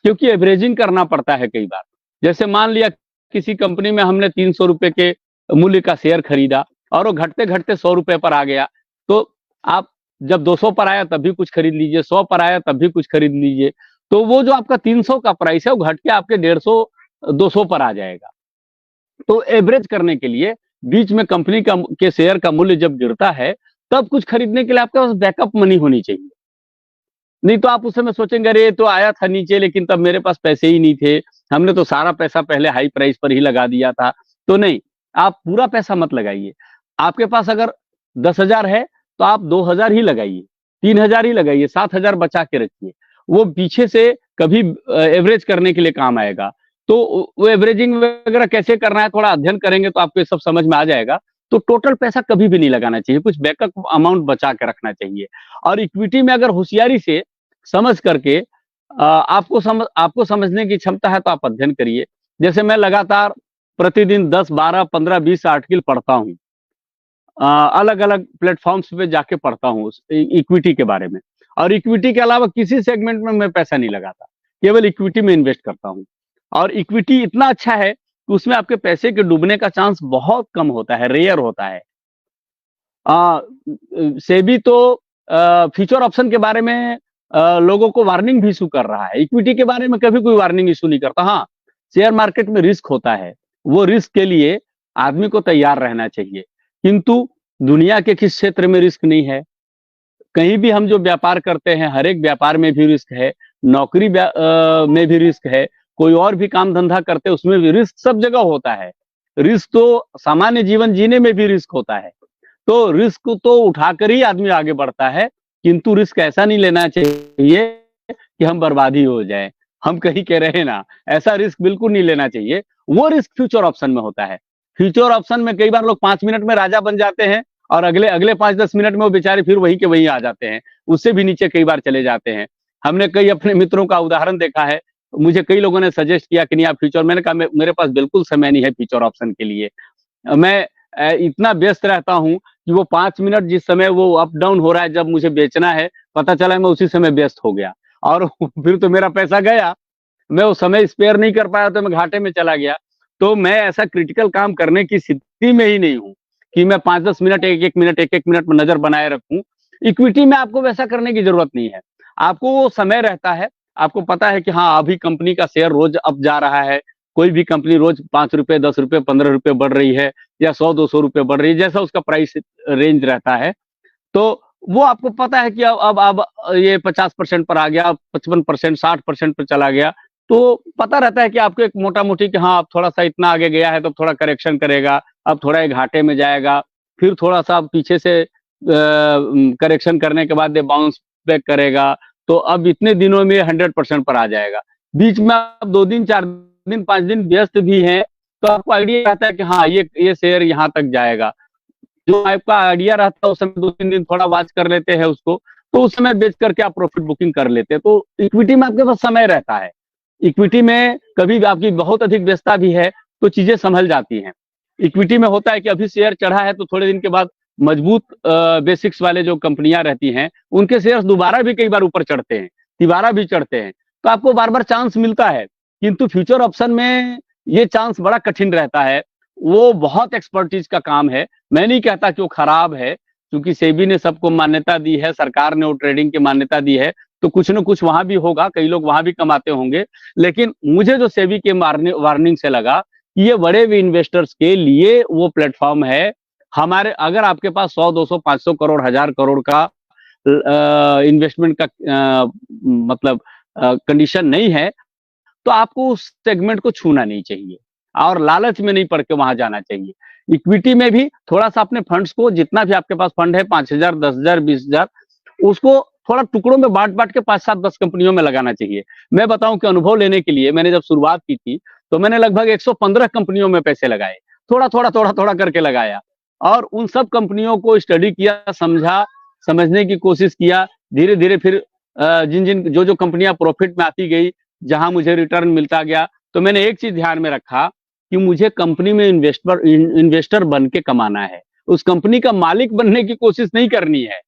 क्योंकि एवरेजिंग करना पड़ता है कई बार। जैसे मान लिया किसी कंपनी में हमने 300 रुपए के मूल्य का शेयर खरीदा और वो घटते घटते 100 रुपए पर आ गया, तो आप जब 200 पर आया तब भी कुछ खरीद लीजिए, 100 पर आया तब भी कुछ खरीद लीजिए, तो वो जो आपका 300 का प्राइस है वो घट के आपके 150 200 पर आ जाएगा। तो एवरेज करने के लिए बीच में कंपनी का के शेयर का मूल्य जब गिरता है तब कुछ खरीदने के लिए आपके पास बैकअप मनी होनी चाहिए। नहीं तो आप उस समय सोचेंगे अरे तो आया था नीचे लेकिन तब मेरे पास पैसे ही नहीं थे, हमने तो सारा पैसा पहले हाई प्राइस पर ही लगा दिया था। तो नहीं, आप पूरा पैसा मत लगाइए। आपके पास अगर 10,000 है तो आप 2,000 ही लगाइए, 3,000 ही लगाइए, 7,000 बचा के रखिए। वो पीछे से कभी एवरेज करने के लिए काम आएगा। तो वो एवरेजिंग वगैरह कैसे करना है थोड़ा अध्ययन करेंगे तो आपको ये सब समझ में आ जाएगा। तो टोटल पैसा कभी भी नहीं लगाना चाहिए, कुछ बैकअप अमाउंट बचा के रखना चाहिए। और इक्विटी में अगर होशियारी से समझ करके आपको समझने की क्षमता है तो आप अध्ययन करिए। जैसे मैं लगातार प्रतिदिन 10, 12, 15, 20 आर्टिकल पढ़ता हूँ, अलग अलग प्लेटफॉर्म्स पे जाके पढ़ता हूँ इक्विटी के बारे में। और इक्विटी के अलावा किसी सेगमेंट में मैं पैसा नहीं लगाता, केवल इक्विटी में इन्वेस्ट करता हूँ। और इक्विटी इतना अच्छा है कि उसमें आपके पैसे के डूबने का चांस बहुत कम होता है, रेयर होता है। सेबी तो फ्यूचर ऑप्शन के बारे में लोगों को वार्निंग भी इशू कर रहा है, इक्विटी के बारे में कभी कोई वार्निंग इशू नहीं करता। हाँ, शेयर मार्केट में रिस्क होता है, वो रिस्क के लिए आदमी को तैयार रहना चाहिए, किंतु दुनिया के किस क्षेत्र में रिस्क नहीं है? कहीं भी हम जो व्यापार करते हैं, हर एक व्यापार में भी रिस्क है, नौकरी में भी रिस्क है, कोई और भी काम धंधा करते हैं उसमें भी रिस्क, सब जगह होता है। रिस्क तो सामान्य जीवन जीने में भी रिस्क होता है, तो रिस्क तो उठाकर ही आदमी आगे बढ़ता है, किंतु रिस्क ऐसा नहीं लेना चाहिए कि हम बर्बादी हो जाए, हम कहीं कह रहे हैं ना, ऐसा रिस्क बिल्कुल नहीं लेना चाहिए। वो रिस्क फ्यूचर ऑप्शन में होता है। फ्यूचर ऑप्शन में कई बार लोग 5 मिनट में राजा बन जाते हैं और अगले अगले 5-10 मिनट में वो बेचारे फिर वहीं के वहीं आ जाते हैं, उससे भी नीचे कई बार चले जाते हैं। हमने कई अपने मित्रों का उदाहरण देखा है, मुझे कई लोगों ने सजेस्ट किया कि नहीं आप फ्यूचर, मैंने कहा मेरे पास बिल्कुल समय नहीं है फ्यूचर ऑप्शन के लिए। मैं इतना व्यस्त रहता हूं कि वो 5 मिनट जिस समय वो अप डाउन हो रहा है, जब मुझे बेचना है, पता चला मैं उसी समय व्यस्त हो गया और फिर तो मेरा पैसा गया, मैं वो समय स्पेयर नहीं कर पाया तो मैं घाटे में चला गया। तो मैं ऐसा क्रिटिकल काम करने की स्थिति में ही नहीं हूँ कि मैं 5-10 मिनट, एक एक मिनट में नजर बनाए रखूं। इक्विटी में आपको वैसा करने की जरूरत नहीं है, आपको वो समय रहता है, आपको पता है कि हाँ अभी कंपनी का शेयर रोज अप जा रहा है, कोई भी कंपनी रोज 5 रुपए, 10 रुपए, 15 रुपए बढ़ रही है या 100-200 रुपए बढ़ रही है, जैसा उसका प्राइस रेंज रहता है। तो वो आपको पता है कि अब ये 50% पर आ गया, 55%, 60% पर चला गया, तो पता रहता है कि आपको एक मोटा मोटी कि हाँ अब थोड़ा सा इतना आगे गया है तो थोड़ा करेक्शन करेगा, अब थोड़ा एक घाटे में जाएगा, फिर थोड़ा सा पीछे से करेक्शन करने के बाद बाउंस बैक करेगा, तो अब इतने दिनों में 100% पर आ जाएगा। बीच में आप 2 दिन, 4 दिन, 5 दिन व्यस्त भी हैं, तो आपको आइडिया रहता है कि हाँ ये शेयर यहाँ तक जाएगा। जो आपका आइडिया रहता है उस समय 2-3 दिन थोड़ा वॉच कर लेते हैं उसको, तो उस समय बेच करके आप प्रॉफिट बुकिंग कर लेते हैं। तो इक्विटी में आपके पास समय रहता है, इक्विटी में कभी आपकी बहुत अधिक व्यस्तता भी है तो चीजें संभल जाती हैं। इक्विटी में होता है कि अभी शेयर चढ़ा है तो थोड़े दिन के बाद मजबूत बेसिक्स वाले जो कंपनियां रहती हैं उनके शेयर दोबारा भी कई बार ऊपर चढ़ते हैं, तिबारा भी चढ़ते हैं, तो आपको बार बार चांस मिलता है। किंतु फ्यूचर ऑप्शन में ये चांस बड़ा कठिन रहता है, वो बहुत एक्सपर्टीज का काम है। मैं नहीं कहता कि वो खराब है, क्योंकि सेबी ने सबको मान्यता दी है, सरकार ने वो ट्रेडिंग की मान्यता दी है, तो कुछ न कुछ वहां भी होगा, कई लोग वहां भी कमाते होंगे। लेकिन मुझे जो सेबी के वार्निंग से लगा कि ये बड़े भी इन्वेस्टर्स के लिए वो प्लेटफॉर्म है। हमारे अगर आपके पास 100, 200, 500 करोड़, 1000 करोड़ का इन्वेस्टमेंट का मतलब कंडीशन नहीं है, तो आपको उस सेगमेंट को छूना नहीं चाहिए और लालच में नहीं पड़ के वहां जाना चाहिए। इक्विटी में भी थोड़ा सा अपने फंड्स को, जितना भी आपके पास फंड है, 5,000, 10,000, 20,000, उसको थोड़ा टुकड़ों में बांट बांट के 5-7-10 कंपनियों में लगाना चाहिए। मैं बताऊं कि अनुभव लेने के लिए मैंने जब शुरुआत की थी तो मैंने लगभग 115 कंपनियों में पैसे लगाए, थोड़ा थोड़ा थोड़ा थोड़ा करके लगाया और उन सब कंपनियों को स्टडी किया, समझा, समझने की कोशिश किया। धीरे धीरे फिर जिन जिन जो जो कंपनियां प्रॉफिट में आती गई, जहां मुझे रिटर्न मिलता गया, तो मैंने एक चीज ध्यान में रखा कि मुझे कंपनी में इन्वेस्टर बन के कमाना है, उस कंपनी का मालिक बनने की कोशिश नहीं करनी है।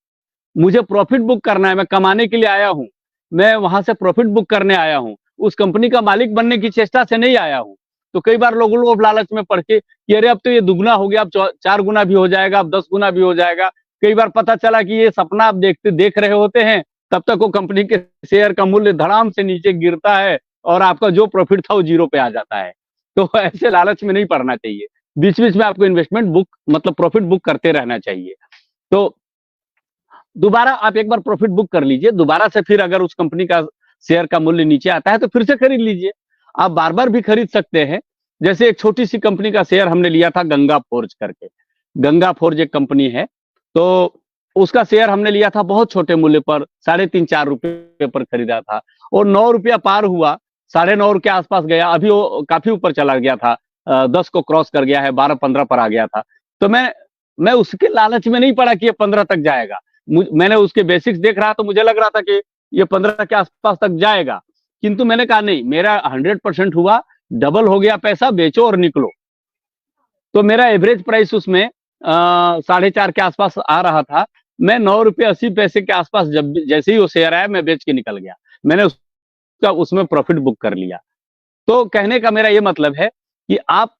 मुझे प्रॉफिट बुक करना है, मैं कमाने के लिए आया हूं, मैं वहां से प्रॉफिट बुक करने आया हूं, उस कंपनी का मालिक बनने की चेष्टा से नहीं आया हूं। तो कई बार लोग लालच में पड़ के कि अरे अब तो ये दुगना हो गया, अब 4 गुना भी हो जाएगा, अब 10 गुना भी हो जाएगा। कई बार पता चला कि ये सपना आप देख रहे होते हैं, तब तक वो कंपनी के शेयर का मूल्य धड़ाम से नीचे गिरता है और आपका जो प्रॉफिट था वो 0 पे आ जाता है। तो ऐसे लालच में नहीं पड़ना चाहिए, बीच बीच में आपको इन्वेस्टमेंट बुक मतलब प्रॉफिट बुक करते रहना चाहिए। तो दोबारा आप एक बार प्रॉफिट बुक कर लीजिए, दोबारा से फिर अगर उस कंपनी का शेयर का मूल्य नीचे आता है तो फिर से खरीद लीजिए। आप बार बार भी खरीद सकते हैं। जैसे एक छोटी सी कंपनी का शेयर हमने लिया था, गंगा फोर्ज करके। गंगा फोर्ज एक कंपनी है, तो उसका शेयर हमने लिया था बहुत छोटे मूल्य पर, 3.5-4 रुपए पर खरीदा था और 9 रुपया पार हुआ, 9.5 के आसपास गया, अभी वो काफी ऊपर चला गया था, 10 को क्रॉस कर गया है, 12-15 पर आ गया था। तो मैं उसके लालच में नहीं पड़ा कि ये 15 तक जाएगा। मैंने उसके बेसिक्स देख रहा तो मुझे लग रहा था कि ये 15 के आसपास तक जाएगा, किंतु मैंने कहा नहीं, मेरा 100% हुआ, डबल हो गया पैसा, बेचो और निकलो। तो मेरा एवरेज प्राइस उसमें 4.5 के आसपास आ रहा था। मैं 9 रुपये 80 पैसे के आसपास जब जैसे ही वो शेयर आया मैं बेच के निकल गया। मैंने उसका उसमें प्रॉफिट बुक कर लिया। तो कहने का मेरा ये मतलब है कि आप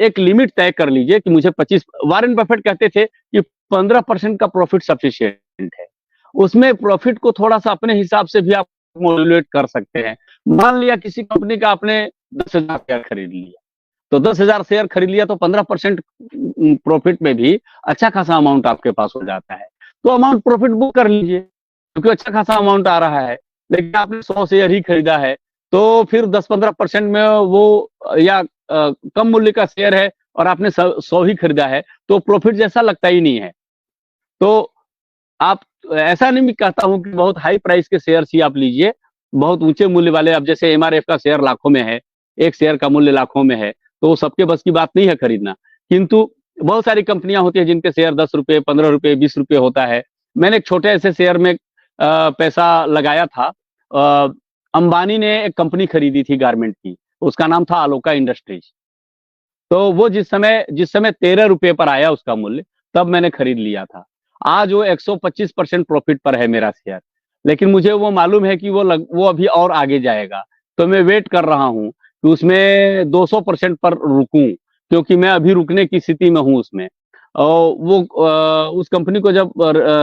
एक लिमिट तय कर लीजिए कि मुझे 25। वॉरेन बफेट कहते थे कि 15% का प्रॉफिट सफिशिएंट है। उसमें प्रॉफिट को थोड़ा-सा अपने हिसाब से भी आप मॉड्यूलेट कर सकते हैं। मान लिया किसी कंपनी का आपने 10,000 शेयर खरीद लिया, तो 10,000 शेयर खरीद लिया तो 15% प्रॉफिट में भी अच्छा खासा अमाउंट आपके पास हो जाता है। तो अमाउंट प्रॉफिट बुक कर लीजिए, क्योंकि अच्छा खासा अमाउंट आ रहा है। लेकिन आपने 100 शेयर ही खरीदा है, तो फिर 10-15% में वो या कम मूल्य का शेयर है और आपने 100 ही खरीदा है, तो प्रॉफिट जैसा लगता ही नहीं है। तो आप ऐसा नहीं मैं कहता हूँ कि बहुत हाई प्राइस के शेयर्स ही आप लीजिए, बहुत ऊँचे मूल्य वाले। अब जैसे एमआरएफ का शेयर लाखों में है, एक शेयर का मूल्य लाखों में है, तो वो सबके बस की बात नहीं है खरीदना। किंतु बहुत सारी कंपनियाँ होती हैं जिनके शेयर ₹10, ₹15, ₹20 होता है। मैंने एक छोटे ऐसे शेयर में पैसा लगाया था। अंबानी ने एक कंपनी खरीदी थी गारमेंट की, उसका नाम था अलोका इंडस्ट्रीज। तो वो जिस समय ₹13 पर आया उसका मूल्य, तब मैंने खरीद लिया था। आज वो 125% प्रॉफिट पर है मेरा शेयर। लेकिन मुझे वो मालूम है कि वो अभी और आगे जाएगा। तो मैं वेट कर रहा हूँ कि उसमें 200% पर रुकूँ, क्योंकि मैं अभी रुकने की स्थिति में हूँ उसमें। और उस कंपनी को जब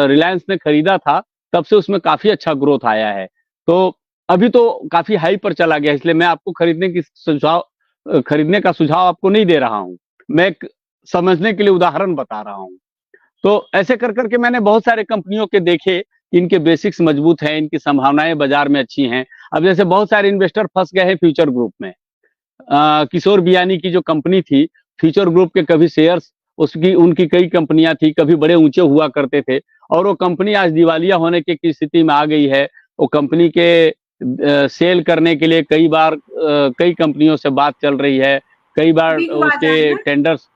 रिलायंस ने खरीदा था, तब से उसमें काफ़ी अच्छा ग्रोथ आया है। तो अभी तो काफ़ी हाई पर चला गया, इसलिए मैं आपको खरीदने का सुझाव आपको नहीं दे रहा हूँ। मैं एक समझने के लिए उदाहरण बता रहा हूँ। तो ऐसे कर के मैंने बहुत सारे कंपनियों के देखे, इनके बेसिक्स मजबूत हैं, इनकी संभावनाएँ बाज़ार में अच्छी हैं। अब जैसे बहुत सारे इन्वेस्टर फँस गए हैं फ्यूचर ग्रुप में। किशोर बियानी की जो कंपनी थी, फ्यूचर ग्रुप के कभी शेयर्स उसकी उनकी कई कंपनियाँ थी, कभी बड़े ऊँचे हुआ करते थे और वो कंपनी आज दिवालिया होने की स्थिति में आ गई है। वो कंपनी के सेल करने के लिए कई कंपनियों से बात चल रही है। कई बार बिग उसके बाजार ना? टेंडर्स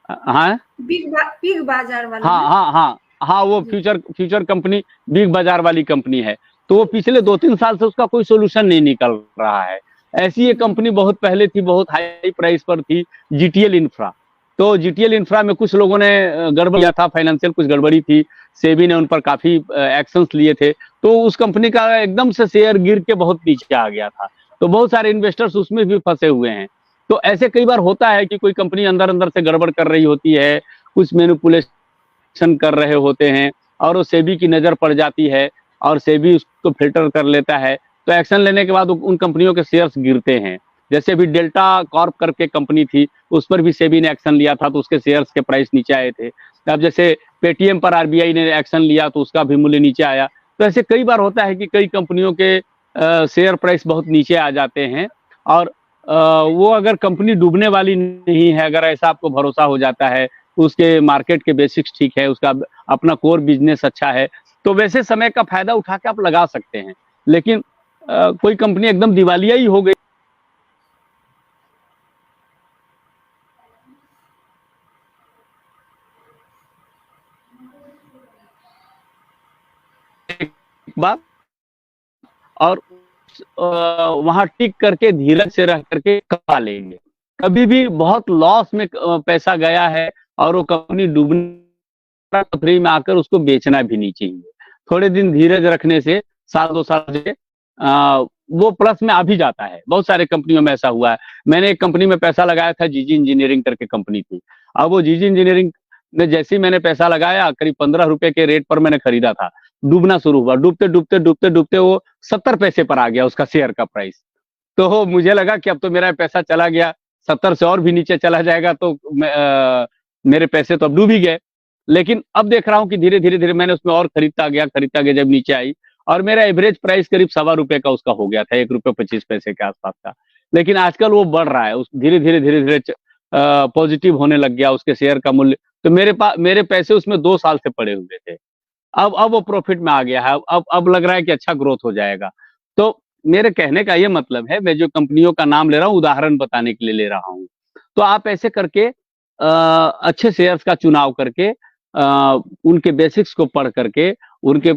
हाँ? बिग बाजार वाला हाँ, ना? हाँ, हाँ। हाँ, वो जी। फ्यूचर कंपनी बिग बाज़ार वाली कंपनी है। तो वो पिछले 2-3 साल से उसका कोई सॉल्यूशन नहीं निकल रहा है। ऐसी एक कंपनी बहुत पहले थी, बहुत हाई प्राइस पर थी, जीटीएल इंफ्रा। तो जीटीएल इंफ्रा में कुछ लोगों ने गड़बड़ किया था, फाइनेंशियल कुछ गड़बड़ी थी। सेबी ने उन पर काफ़ी एक्शंस लिए थे। तो उस कंपनी का एकदम से शेयर गिर के बहुत नीचे आ गया था। तो बहुत सारे इन्वेस्टर्स उसमें भी फँसे हुए हैं। तो ऐसे कई बार होता है कि कोई कंपनी अंदर-अंदर से गड़बड़ कर रही होती है, कुछ मैनिपुलेशन कर रहे होते हैं और वो सेबी की नज़र पड़ जाती है और सेबी उसको फ़िल्टर कर लेता है। तो एक्शन लेने के बाद उन कंपनियों के शेयर्स गिरते हैं। जैसे अभी डेल्टा कॉर्प करके कंपनी थी, उस पर भी सेबी ने एक्शन लिया था, तो उसके शेयर्स के प्राइस नीचे आए थे। अब जैसे पेटीएम पर आरबीआई ने एक्शन लिया, तो उसका भी मूल्य नीचे आया। तो ऐसे कई बार होता है कि कई कंपनियों के शेयर प्राइस बहुत नीचे आ जाते हैं और वो अगर कंपनी डूबने वाली नहीं है, अगर ऐसा आपको भरोसा हो जाता है, उसके मार्केट के बेसिक्स ठीक है, उसका अपना कोर बिज़नेस अच्छा है, तो वैसे समय का फ़ायदा उठा के आप लगा सकते हैं। लेकिन कोई कंपनी एकदम दिवालिया ही हो गई बात और वहाँ टिक करके धीरज से रह करके कमा लेंगे। कभी भी बहुत लॉस में पैसा गया है और वो कंपनी डूबना फ्री में आकर उसको बेचना भी नहीं चाहिए। थोड़े दिन धीरज रखने से साल 2 साल से वो प्लस में आ भी जाता है। बहुत सारे कंपनियों में ऐसा हुआ है। मैंने एक कंपनी में पैसा लगाया था, जीजी इंजीनियरिंग करके कंपनी थी। अब वो जीजी इंजीनियरिंग में जैसे ही मैंने पैसा लगाया, करीब ₹15 के रेट पर मैंने खरीदा था। डूबना शुरू हुआ। डूबते वो 70 पैसे पर आ गया उसका शेयर का प्राइस। तो मुझे लगा कि अब तो मेरा पैसा चला गया, 70 से और भी नीचे चला जाएगा तो मेरे पैसे तो अब डूब ही गए। लेकिन अब देख रहा हूँ कि धीरे-धीरे मैंने उसमें और खरीदता गया जब नीचे आई और मेरा एवरेज प्राइस करीब ₹1.25 का उसका हो गया था, ₹1.25 के आस-पास का। लेकिन आजकल वो बढ़ रहा है, उस धीरे-धीरे पॉजिटिव होने लग गया उसके शेयर का मूल्य। तो मेरे पैसे उसमें 2 साल से पड़े हुए थे। अब वो प्रॉफिट में आ गया है। अब लग रहा है कि अच्छा ग्रोथ हो जाएगा। तो मेरे कहने का ये मतलब है, मैं जो कंपनियों का नाम ले रहा हूँ, उदाहरण बताने के लिए ले रहा हूँ। तो आप ऐसे करके अच्छे शेयर्स का चुनाव करके उनके बेसिक्स को पढ़ करके, उनके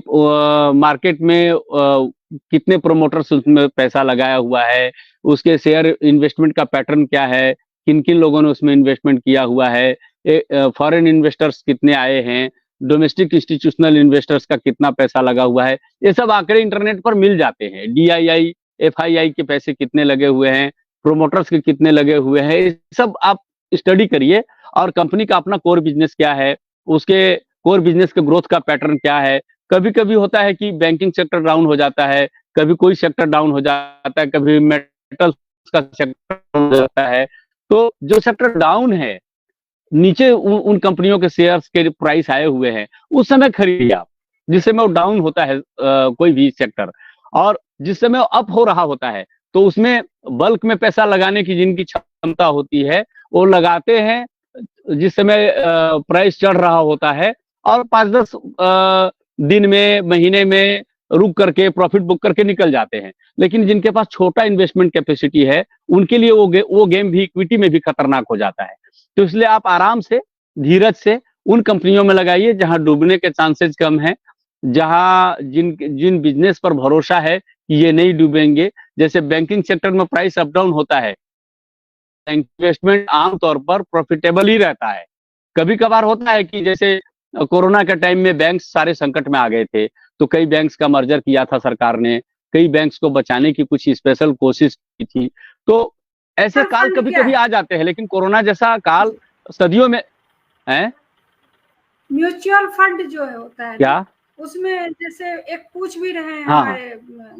मार्केट में कितने प्रोमोटर्स उसमें पैसा लगाया हुआ है, उसके शेयर इन्वेस्टमेंट का पैटर्न क्या है, किन किन लोगों ने उसमें इन्वेस्टमेंट किया हुआ है, फॉरेन इन्वेस्टर्स कितने आए हैं, डोमेस्टिक इंस्टीट्यूशनल इन्वेस्टर्स का कितना पैसा लगा हुआ है, ये सब आंकड़े इंटरनेट पर मिल जाते हैं। DII FII के पैसे कितने लगे हुए हैं, प्रोमोटर्स के कितने लगे हुए हैं, ये सब आप स्टडी करिए। और कंपनी का अपना कोर बिजनेस क्या है, उसके कोर बिजनेस के ग्रोथ का पैटर्न क्या है। कभी कभी होता है कि बैंकिंग सेक्टर डाउन हो जाता है, कभी कोई सेक्टर डाउन हो जाता है, कभी मेटल का सेक्टर हो जाता है। तो जो सेक्टर डाउन है, नीचे उन कंपनियों के शेयर्स के प्राइस आए हुए हैं, उस समय खरीदिए आप, जिस समय वो डाउन होता है कोई भी सेक्टर। और जिस समय वो अप हो रहा होता है, तो उसमें बल्क में पैसा लगाने की जिनकी क्षमता होती है, वो लगाते हैं जिस समय प्राइस चढ़ रहा होता है, और 5-10 दिन में, महीने में रुक करके प्रॉफिट बुक करके निकल जाते हैं। लेकिन जिनके पास छोटा इन्वेस्टमेंट कैपेसिटी है, उनके लिए वो गेम भी इक्विटी में भी खतरनाक हो जाता है। तो इसलिए आप आराम से, धीरज से उन कंपनियों में लगाइए जहां डूबने के चांसेस कम है, जहां जिन बिजनेस पर भरोसा है कि ये नहीं डूबेंगे। जैसे बैंकिंग सेक्टर में प्राइस अप डाउन होता है, इन्वेस्टमेंट आमतौर पर प्रॉफिटेबल ही रहता है। कभी कभार होता है कि जैसे कोरोना के टाइम में बैंक सारे संकट में आ गए थे, तो कई बैंक्स का मर्जर किया था सरकार ने, कई बैंक्स को बचाने की कुछ स्पेशल कोशिश की थी। तो ऐसे काल कभी कभी आ जाते हैं, लेकिन कोरोना जैसा काल सदियों में है। म्यूचुअल फंड जो होता है क्या उसमें, जैसे एक पूछ भी रहे हैं हाँ हमारे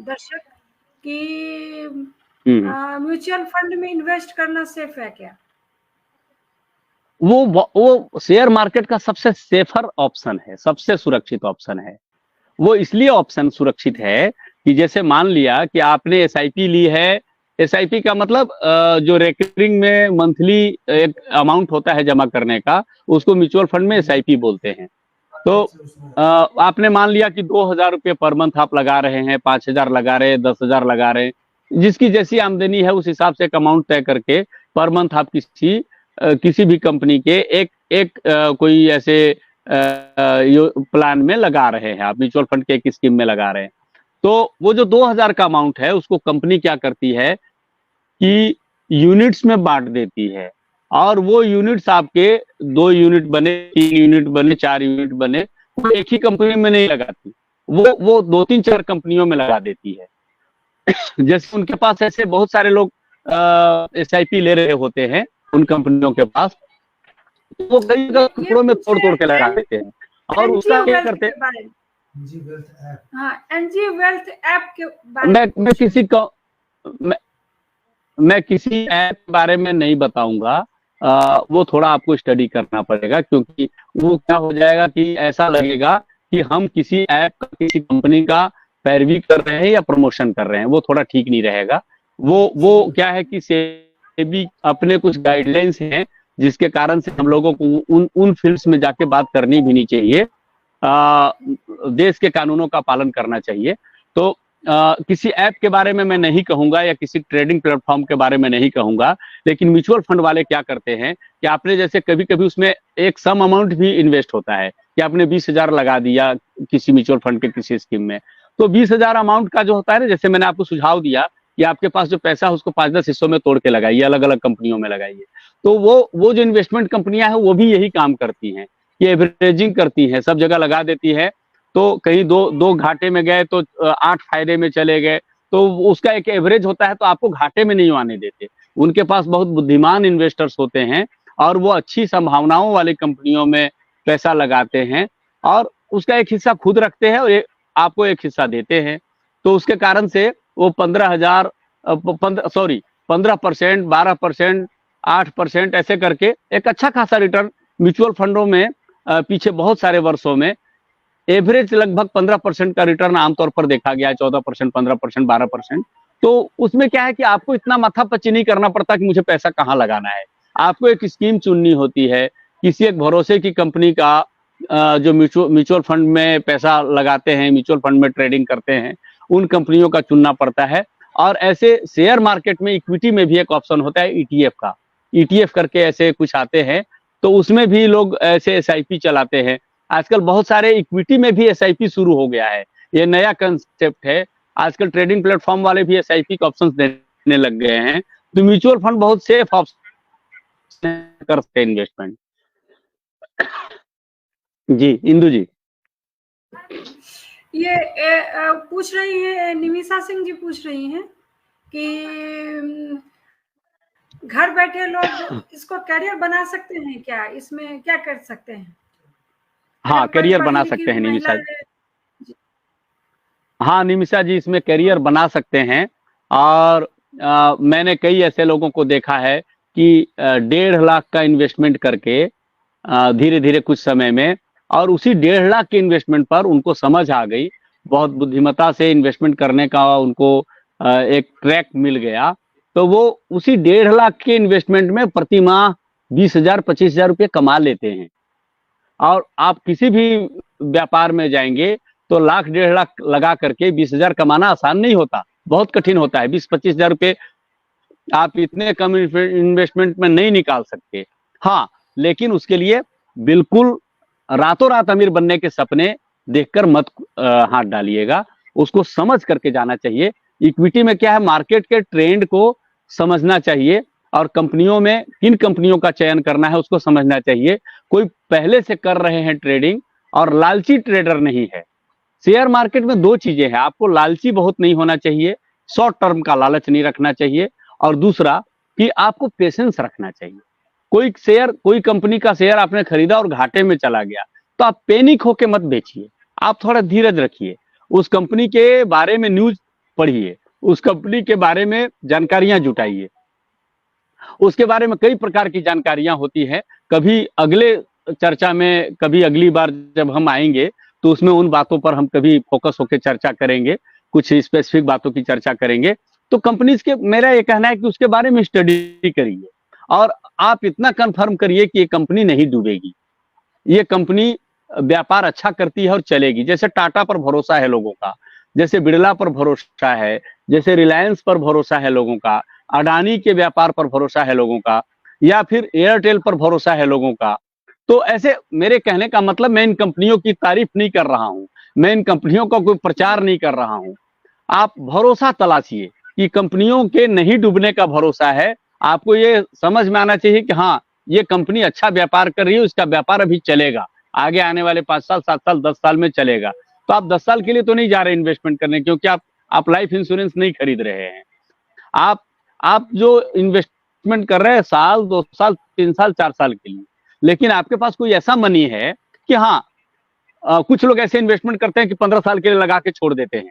दर्शक कि म्यूचुअल फंड में इन्वेस्ट करना सेफ है क्या? वो शेयर मार्केट का सबसे सेफर ऑप्शन है, सबसे सुरक्षित ऑप्शन है। वो इसलिए ऑप्शन सुरक्षित है कि जैसे मान लिया कि आपने SIP ली है, SIP का मतलब जो रेकरिंग में मंथली एक अमाउंट होता है जमा करने का, उसको म्यूचुअल फंड में SIP बोलते हैं। तो आपने मान लिया कि 2,000 रुपये पर मंथ आप लगा रहे हैं, 5,000 लगा रहे हैं, 10,000 लगा रहे हैं, जिसकी जैसी आमदनी है उस हिसाब से एक अमाउंट तय करके पर मंथ आप किसी भी कंपनी के एक कोई ऐसे प्लान में लगा रहे हैं, आप म्यूचुअल फंड के एक स्कीम में लगा रहे हैं। तो वो जो 2,000 का अमाउंट है, उसको कंपनी क्या करती है कि यूनिट्स में बांट देती है, और वो यूनिट्स आपके 2 यूनिट बने, 3 यूनिट बने, 4 यूनिट बने, वो एक ही कंपनी में नहीं लगाती, वो 2-3-4 कंपनियों में लगा देती है। जैसे उनके पास ऐसे बहुत सारे लोग SIP ले रहे होते हैं उन कंपनियों के पास, तो वो कई टुकड़ों में तोड़ के लगा देते हैं। और उसका क्या करते हैं, NG वेल्थ ऐप के बारे में मैं किसी ऐप के बारे में नहीं बताऊंगा, वो थोड़ा आपको स्टडी करना पड़ेगा, क्योंकि वो क्या हो जाएगा कि ऐसा लगेगा कि हम किसी ऐप का, किसी कंपनी का पैरवी कर रहे हैं या प्रमोशन कर रहे हैं, वो थोड़ा ठीक नहीं रहेगा। वो क्या है कि सेबी अपने कुछ गाइडलाइंस हैं, जिसके कारण से हम लोगों को उन फील्ड्स में जाके बात करनी भी नहीं चाहिए, देश के कानूनों का पालन करना चाहिए। तो किसी ऐप के बारे में मैं नहीं कहूंगा, या किसी ट्रेडिंग प्लेटफॉर्म के बारे में नहीं कहूंगा, लेकिन म्यूचुअल फंड वाले क्या करते हैं कि आपने जैसे कभी कभी उसमें एक सम अमाउंट भी इन्वेस्ट होता है कि आपने 20,000 लगा दिया किसी म्यूचुअल फंड के किसी स्कीम में, तो 20,000 अमाउंट का जो होता है ना, जैसे मैंने आपको सुझाव दिया कि आपके पास जो पैसा है उसको 5-10 हिस्सों में तोड़ के लगाइए, अलग अलग कंपनियों में लगाइए। तो वो जो इन्वेस्टमेंट कंपनियां हैं वो भी यही काम करती हैं, ये एवरेजिंग करती हैं, सब जगह लगा देती है। तो कहीं दो घाटे में गए तो 8 फायदे में चले गए, तो उसका एक एवरेज होता है, तो आपको घाटे में नहीं आने देते। उनके पास बहुत बुद्धिमान इन्वेस्टर्स होते हैं, और वो अच्छी संभावनाओं वाली कंपनियों में पैसा लगाते हैं, और उसका एक हिस्सा खुद रखते हैं और आपको एक हिस्सा देते हैं। तो उसके कारण से वो 15%, 12%, 8% ऐसे करके एक अच्छा खासा रिटर्न म्यूचुअल फंडों में पीछे बहुत सारे वर्षों में एवरेज लगभग 15% का रिटर्न आमतौर पर देखा गया है, 14%, 15%, 12%। तो उसमें क्या है कि आपको इतना माथापच्ची नहीं करना पड़ता कि मुझे पैसा कहाँ लगाना है। आपको एक स्कीम चुननी होती है, किसी एक भरोसे की कंपनी का जो म्यूचुअल फंड में पैसा लगाते हैं, म्यूचुअल फंड में ट्रेडिंग करते हैं, उन कंपनियों का चुनना पड़ता है। और ऐसे शेयर मार्केट में इक्विटी में भी एक ऑप्शन होता है ETF का, ETF करके ऐसे कुछ आते हैं, तो उसमें भी लोग ऐसे SIP चलाते हैं। आजकल बहुत सारे इक्विटी में भी SIP शुरू हो गया है, ये नया कंसेप्ट है। आजकल ट्रेडिंग प्लेटफॉर्म वाले भी SIP के ऑप्शंस देने लग गए हैं। तो म्यूचुअल फंड बहुत सेफ ऑप्शन कर सकते हैं इन्वेस्टमेंट। जी इंदु जी। ये पूछ रही है, निमिषा सिंह जी पूछ रही हैं कि घर बैठे लोग इसको करियर बना सकते हैं क्या? इसमें क्या कर सकते हैं? हाँ, करियर बना सकते हैं निमिषा जी। हाँ निमिषा जी, इसमें करियर बना सकते हैं। और मैंने कई ऐसे लोगों को देखा है कि 1.5 लाख का इन्वेस्टमेंट करके धीरे धीरे कुछ समय में, और उसी 1.5 लाख के इन्वेस्टमेंट पर उनको समझ आ गई, बहुत बुद्धिमत्ता से इन्वेस्टमेंट करने का उनको एक ट्रैक मिल गया, तो वो उसी 1.5 लाख के इन्वेस्टमेंट में प्रति माह 20,000 25,000 रुपये कमा लेते हैं। और आप किसी भी व्यापार में जाएंगे तो लाख 1.5 लाख लगा करके 20,000 कमाना आसान नहीं होता, बहुत कठिन होता है। 20-25,000 रुपये आप इतने कम इन्वेस्टमेंट में नहीं निकाल सकते। हाँ, लेकिन उसके लिए बिल्कुल रातों रात अमीर बनने के सपने देखकर मत हाथ डालिएगा, उसको समझ करके जाना चाहिए। इक्विटी में क्या है, मार्केट के ट्रेंड को समझना चाहिए, और कंपनियों में किन कंपनियों का चयन करना है उसको समझना चाहिए। कोई पहले से कर रहे हैं ट्रेडिंग और लालची ट्रेडर नहीं है। शेयर मार्केट में दो चीजें हैं, आपको लालची बहुत नहीं होना चाहिए, शॉर्ट टर्म का लालच नहीं रखना चाहिए, और दूसरा कि आपको पेशेंस रखना चाहिए। कोई शेयर, कोई कंपनी का शेयर आपने खरीदा और घाटे में चला गया, तो आप पैनिक होके मत बेचिए, आप थोड़ा धीरज रखिए, उस कंपनी के बारे में न्यूज पढ़िए, उस कंपनी के बारे में जानकारियां जुटाइए। उसके बारे में कई प्रकार की जानकारियां होती हैं। कभी अगले चर्चा में, कभी अगली बार जब हम आएंगे तो उसमें उन बातों पर हम कभी फोकस होकर चर्चा करेंगे, कुछ स्पेसिफिक बातों की चर्चा करेंगे। तो कंपनीज के, मेरा ये कहना है कि उसके बारे में स्टडी करिए, और आप इतना कंफर्म करिए कि ये कंपनी नहीं डूबेगी, ये कंपनी व्यापार अच्छा करती है और चलेगी। जैसे टाटा पर भरोसा है लोगों का, जैसे बिरला पर भरोसा है, जैसे रिलायंस पर भरोसा है लोगों का, अडानी के व्यापार पर भरोसा है लोगों का, या फिर एयरटेल पर भरोसा है लोगों का। तो ऐसे, मेरे कहने का मतलब, मैं इन कंपनियों की तारीफ नहीं कर रहा हूं, मैं इन कंपनियों का कोई प्रचार नहीं कर रहा हूं। आप भरोसा तलाशिए कि कंपनियों के नहीं डूबने का भरोसा है। आपको ये समझ में आना चाहिए कि हाँ, ये कंपनी अच्छा व्यापार कर रही है, उसका व्यापार अभी चलेगा, आगे आने वाले 5 साल 7 साल 10 साल में चलेगा। तो आप 10 साल के लिए तो नहीं जा रहे इन्वेस्टमेंट करने, क्योंकि आप लाइफ इंश्योरेंस नहीं खरीद रहे हैं। आप जो इन्वेस्टमेंट कर रहे हैं साल 2 साल 3 साल 4 साल के लिए, लेकिन आपके पास कोई ऐसा मनी है कि हाँ, कुछ लोग ऐसे इन्वेस्टमेंट करते हैं कि 15 साल के लिए लगा के छोड़ देते हैं।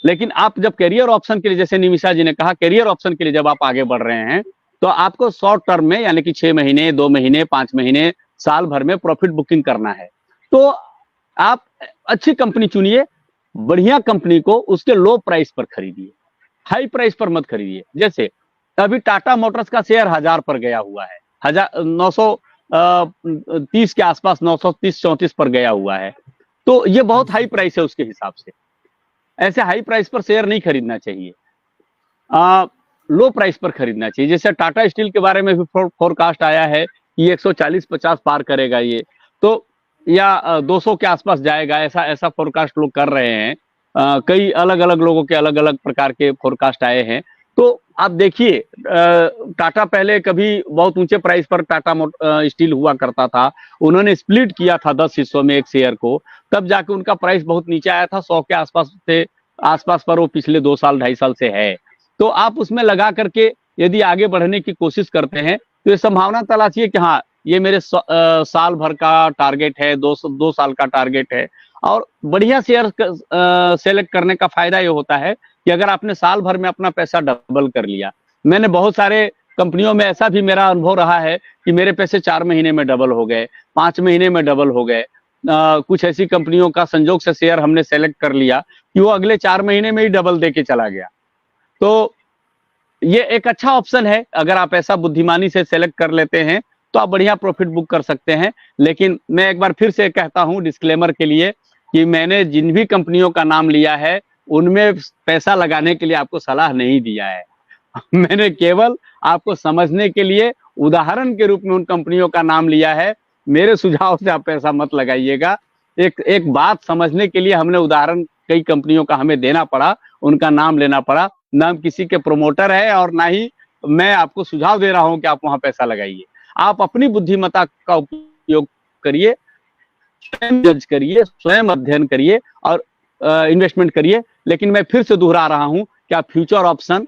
लेकिन आप जब करियर ऑप्शन के लिए, जैसे निमिषा जी ने कहा, करियर ऑप्शन के लिए जब आप आगे बढ़ रहे हैं, तो आपको शॉर्ट टर्म में, यानी कि 6 महीने 2 महीने 5 महीने साल भर में प्रॉफिट बुकिंग करना है। तो आप अच्छी कंपनी चुनिए, बढ़िया कंपनी को उसके लो प्राइस पर खरीदिए, हाई प्राइस पर मत खरीदिए। जैसे अभी टाटा मोटर्स का शेयर 1000 पर गया हुआ है, 930 के आसपास, 930-34 पर गया हुआ है। तो ये बहुत हाई प्राइस है उसके हिसाब से। ऐसे हाई प्राइस पर शेयर नहीं खरीदना चाहिए, लो प्राइस पर खरीदना चाहिए। जैसे टाटा स्टील के बारे में भी फोरकास्ट आया है कि 140-50 पार करेगा ये, तो या 200 के आसपास जाएगा, ऐसा फोरकास्ट लोग कर रहे हैं। कई अलग अलग लोगों के अलग अलग प्रकार के फोरकास्ट आए हैं। तो आप देखिए, टाटा पहले कभी बहुत ऊंचे प्राइस पर टाटा स्टील हुआ करता था, उन्होंने स्प्लिट किया था 10 हिस्सों में एक शेयर को, तब जाके उनका प्राइस बहुत नीचे आया था, 100 के आसपास पर वो पिछले 2 साल 2.5 साल से है। तो आप उसमें लगा करके यदि आगे बढ़ने की कोशिश करते हैं, तो ये संभावना तलाशिए कि हाँ, ये मेरे साल भर का टारगेट है, 2 साल का टारगेट है। और बढ़िया शेयर सेलेक्ट करने का फायदा ये होता है कि अगर आपने साल भर में अपना पैसा डबल कर लिया, मैंने बहुत सारे कंपनियों में ऐसा भी मेरा अनुभव रहा है कि मेरे पैसे 4 महीने में डबल हो गए, 5 महीने में डबल हो गए। कुछ ऐसी कंपनियों का संजोग से शेयर हमने सेलेक्ट कर लिया कि वो अगले 4 महीने में ही डबल दे के चला गया। तो ये एक अच्छा ऑप्शन है, अगर आप ऐसा बुद्धिमानी से सेलेक्ट कर लेते हैं तो आप बढ़िया प्रॉफिट बुक कर सकते हैं। लेकिन मैं एक बार फिर से कहता हूं डिस्क्लेमर के लिए कि मैंने जिन भी कंपनियों का नाम लिया है उनमें पैसा लगाने के लिए आपको सलाह नहीं दिया है। मैंने केवल आपको समझने के लिए उदाहरण के रूप में उन कंपनियों का नाम लिया है। मेरे सुझाव से आप पैसा मत लगाइएगा। एक बात समझने के लिए हमने उदाहरण कई कंपनियों का हमें देना पड़ा, उनका नाम लेना पड़ा। ना हम किसी के प्रोमोटर है और ना ही मैं आपको सुझाव दे रहा हूं कि आप वहां पैसा लगाइए। आप अपनी बुद्धिमत्ता का उपयोग करिए, स्वयं जज करिए, स्वयं अध्ययन करिए और इन्वेस्टमेंट करिए। लेकिन मैं फिर से दोहरा रहा हूं कि आप फ्यूचर ऑप्शन,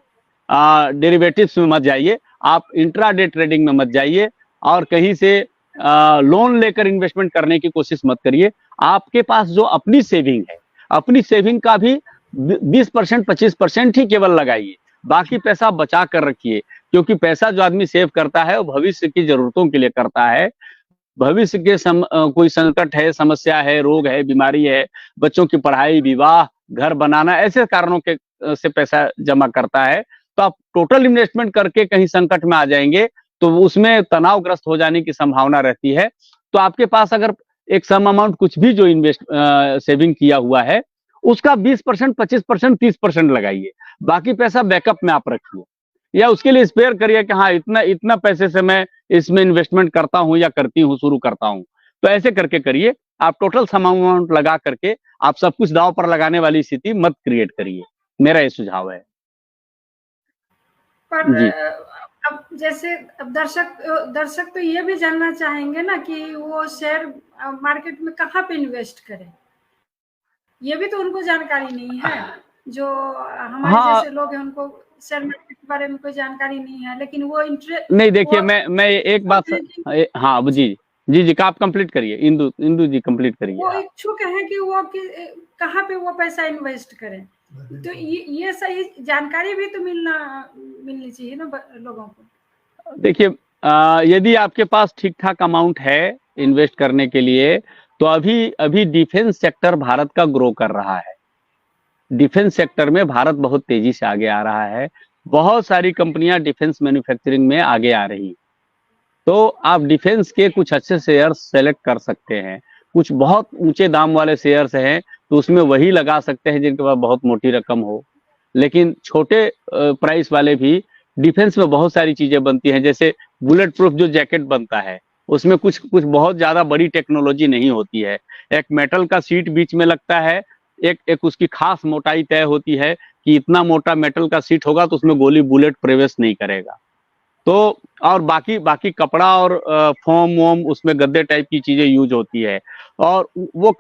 डेरिवेटिव्स में मत जाइए, आप इंट्राडे ट्रेडिंग में मत जाइए और कहीं से लोन लेकर इन्वेस्टमेंट करने की कोशिश मत करिए। आपके पास जो अपनी सेविंग है, अपनी सेविंग का भी 20% 25% ही केवल लगाइए, बाकी पैसा बचा कर रखिए। क्योंकि पैसा जो आदमी सेव करता है वो भविष्य की जरूरतों के लिए करता है। भविष्य के कोई संकट है, समस्या है, रोग है, बीमारी है, बच्चों की पढ़ाई, विवाह, घर बनाना, ऐसे कारणों के से पैसा जमा करता है। तो आप टोटल इन्वेस्टमेंट करके कहीं संकट में आ जाएंगे तो उसमें तनावग्रस्त हो जाने की संभावना रहती है। तो आपके पास अगर एक सम अमाउंट कुछ भी जो सेविंग किया हुआ है उसका 20%, 25%, 30% लगाइए, बाकी पैसा बैकअप में आप रखिए या उसके लिए स्पेयर करिए कि हाँ इतना इतना पैसे से मैं इसमें इन्वेस्टमेंट करता हूं या करती हूं, शुरू करता हूं। तो ऐसे करके करिए। आप टोटल सम अमाउंट लगा करके आप सब कुछ दांव पर लगाने वाली स्थिति मत क्रिएट करिए, मेरा ये सुझाव है। पर जी अब जैसे अब दर्शक तो ये भी जानना चाहेंगे ना कि वो शेयर मार्केट में कहाँ पे इन्वेस्ट करें, ये भी तो उनको जानकारी नहीं है। जो हमारे जैसे लोग हैं उनको शेयर मार्केट के बारे में कोई जानकारी नहीं है, लेकिन वो इंटरेस्ट नहीं। देखिए मैं एक बात, हाँ जी जी जी आप कंप्लीट करिए, इंदु जी कंप्लीट करिए। वो इच्छुक है कि वो कहाँ पे वो पैसा इन्वेस्ट करें, तो ये सही जानकारी भी तो मिलनी चाहिए ना लोगों को। देखिए यदि आपके पास ठीक ठाक अमाउंट है इन्वेस्ट करने के लिए तो अभी डिफेंस सेक्टर भारत का ग्रो कर रहा है। डिफेंस सेक्टर में भारत बहुत तेजी से आगे आ रहा है। बहुत सारी कंपनियां डिफेंस मैन्युफैक्चरिंग में आगे आ रही। तो आप डिफेंस के कुछ अच्छे शेयर्स सेलेक्ट कर सकते हैं। कुछ बहुत ऊंचे दाम वाले शेयर्स हैं तो उसमें वही लगा सकते हैं जिनके पास बहुत मोटी रकम हो। लेकिन छोटे प्राइस वाले भी, डिफेंस में बहुत सारी चीजें बनती हैं, जैसे बुलेट प्रूफ जो जैकेट बनता है उसमें कुछ कुछ बहुत ज्यादा बड़ी टेक्नोलॉजी नहीं होती है। एक मेटल का सीट बीच में लगता है, एक उसकी खास मोटाई तय होती है कि इतना मोटा मेटल का सीट होगा तो उसमें गोली बुलेट प्रवेश नहीं करेगा। तो और बाकी कपड़ा और फोम वोम उसमें गद्दे टाइप की चीजें यूज होती है और वो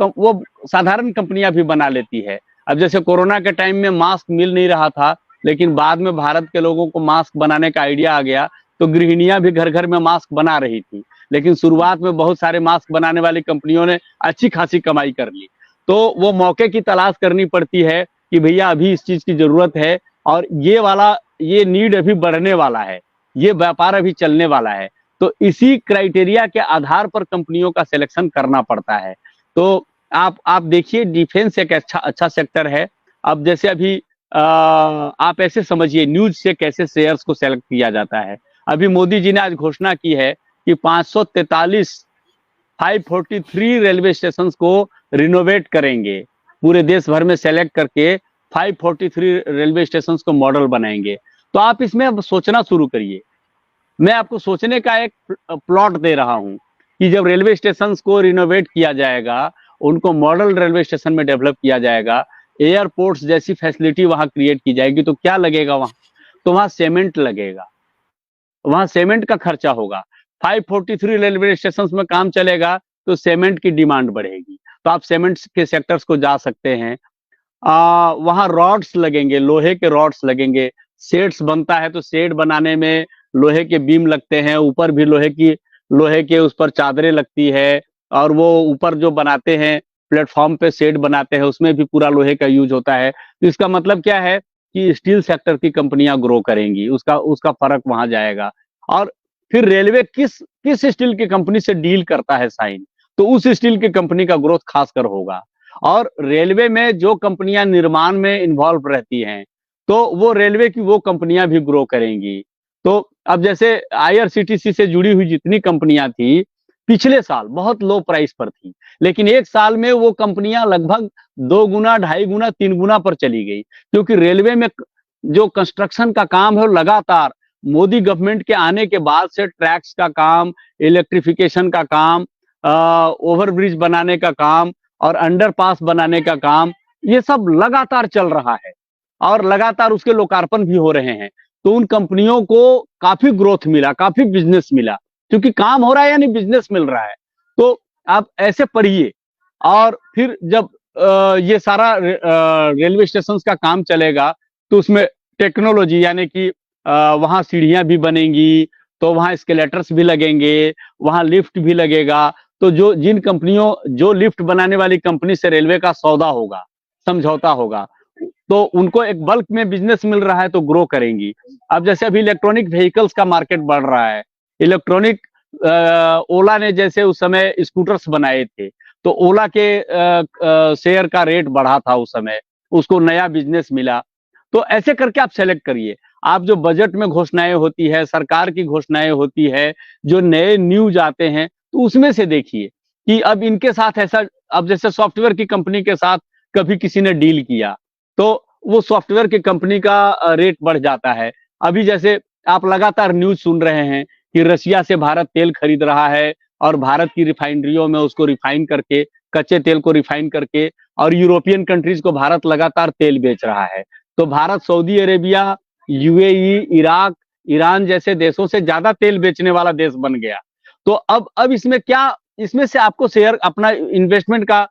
साधारण कंपनियां भी बना लेती है। अब जैसे कोरोना के टाइम में मास्क मिल नहीं रहा था, लेकिन बाद में भारत के लोगों को मास्क बनाने का आइडिया आ गया तो गृहिणियां भी घर घर में मास्क बना रही थी। लेकिन शुरुआत में बहुत सारे मास्क बनाने वाली कंपनियों ने अच्छी खासी कमाई कर ली। तो वो मौके की तलाश करनी पड़ती है कि भैया अभी इस चीज की जरूरत है और ये नीड अभी बढ़ने वाला है, ये व्यापार अभी चलने वाला है। तो इसी क्राइटेरिया के आधार पर कंपनियों का सिलेक्शन करना पड़ता है। तो आप देखिए डिफेंस एक अच्छा सेक्टर है। अब जैसे अभी आप ऐसे समझिए न्यूज से कैसे शेयर्स को सेलेक्ट किया जाता है। अभी मोदी जी ने आज घोषणा की है कि 543 रेलवे स्टेशन को रिनोवेट करेंगे, पूरे देश भर में सेलेक्ट करके 543 रेलवे स्टेशन को मॉडल बनाएंगे। तो आप इसमें अब सोचना शुरू करिए। मैं आपको सोचने का एक प्लॉट दे रहा हूं कि जब रेलवे स्टेशन को रिनोवेट किया जाएगा, उनको मॉडल रेलवे स्टेशन में डेवलप किया जाएगा, एयरपोर्ट्स जैसी फैसिलिटी वहां क्रिएट की जाएगी, तो क्या लगेगा वहां? तो वहां सीमेंट लगेगा, वहां सीमेंट का खर्चा होगा। 543 रेलवे स्टेशन में काम चलेगा तो सीमेंट की डिमांड बढ़ेगी। तो आप सीमेंट के सेक्टर्स को जा सकते हैं। वहां रॉड्स लगेंगे, लोहे के रॉड्स लगेंगे। शेड्स बनता है तो शेड बनाने में लोहे के बीम लगते हैं, ऊपर भी लोहे के उस पर चादरें लगती है और वो ऊपर जो बनाते हैं प्लेटफॉर्म पे शेड बनाते हैं उसमें भी पूरा लोहे का यूज होता है। तो इसका मतलब क्या है कि स्टील सेक्टर की कंपनियां ग्रो करेंगी, उसका फर्क वहां जाएगा। और फिर रेलवे किस स्टील की कंपनी से डील करता है साइन, तो उस स्टील की कंपनी का ग्रोथ खासकर होगा। और रेलवे में जो कंपनियां निर्माण में इन्वॉल्व रहती हैं तो वो रेलवे की वो कंपनियां भी ग्रो करेंगी। तो अब जैसे आईआरसीटीसी से जुड़ी हुई जितनी कंपनियां थी पिछले साल बहुत लो प्राइस पर थी, लेकिन एक साल में वो कंपनियां लगभग 2 गुना, 2.5 गुना, 3 गुना पर चली गई। क्योंकि रेलवे में जो कंस्ट्रक्शन का काम है लगातार मोदी गवर्नमेंट के आने के बाद से ट्रैक्स का काम, इलेक्ट्रिफिकेशन का काम, ओवरब्रिज बनाने का काम और अंडरपास बनाने का काम, ये सब लगातार चल रहा है और लगातार उसके लोकार्पण भी हो रहे हैं। तो उन कंपनियों को काफी ग्रोथ मिला, काफी बिजनेस मिला, क्योंकि काम हो रहा है यानी बिजनेस मिल रहा है। तो आप ऐसे पढ़िए। और फिर जब ये सारा रेलवे स्टेशन का काम चलेगा तो उसमें टेक्नोलॉजी यानी कि वहां सीढ़ियां भी बनेंगी, तो वहां एस्केलेटर्स भी लगेंगे, वहां लिफ्ट भी लगेगा। तो जो लिफ्ट बनाने वाली कंपनी से रेलवे का सौदा होगा, समझौता होगा, तो उनको एक बल्क में बिजनेस मिल रहा है तो ग्रो करेंगी। अब जैसे अभी इलेक्ट्रॉनिक व्हीकल्स का मार्केट बढ़ रहा है, इलेक्ट्रॉनिक ओला ने जैसे उस समय स्कूटर्स बनाए थे, तो ओला के शेयर का रेट बढ़ा था उस समय, उसको नया बिजनेस मिला। तो ऐसे करके आप सेलेक्ट करिए। आप जो बजट में घोषणाएं होती है, सरकार की घोषणाएं होती है, जो नए न्यूज आते हैं, तो उसमें से देखिए कि अब इनके साथ ऐसा, अब जैसे सॉफ्टवेयर की कंपनी के साथ कभी किसी ने डील किया तो वो सॉफ्टवेयर की कंपनी का रेट बढ़ जाता है। अभी जैसे आप लगातार न्यूज सुन रहे हैं कि रशिया से भारत तेल खरीद रहा है और भारत की रिफाइनरियों में उसको रिफाइन करके, कच्चे तेल को रिफाइन करके, और यूरोपियन कंट्रीज को भारत लगातार तेल बेच रहा है। तो Bharat Saudi Arabia, UAE, Iraq, Iran जैसे देशों से ज्यादा तेल बेचने वाला देश बन गया। तो अब इसमें क्या, इसमें से आपको शेयर अपना इन्वेस्टमेंट का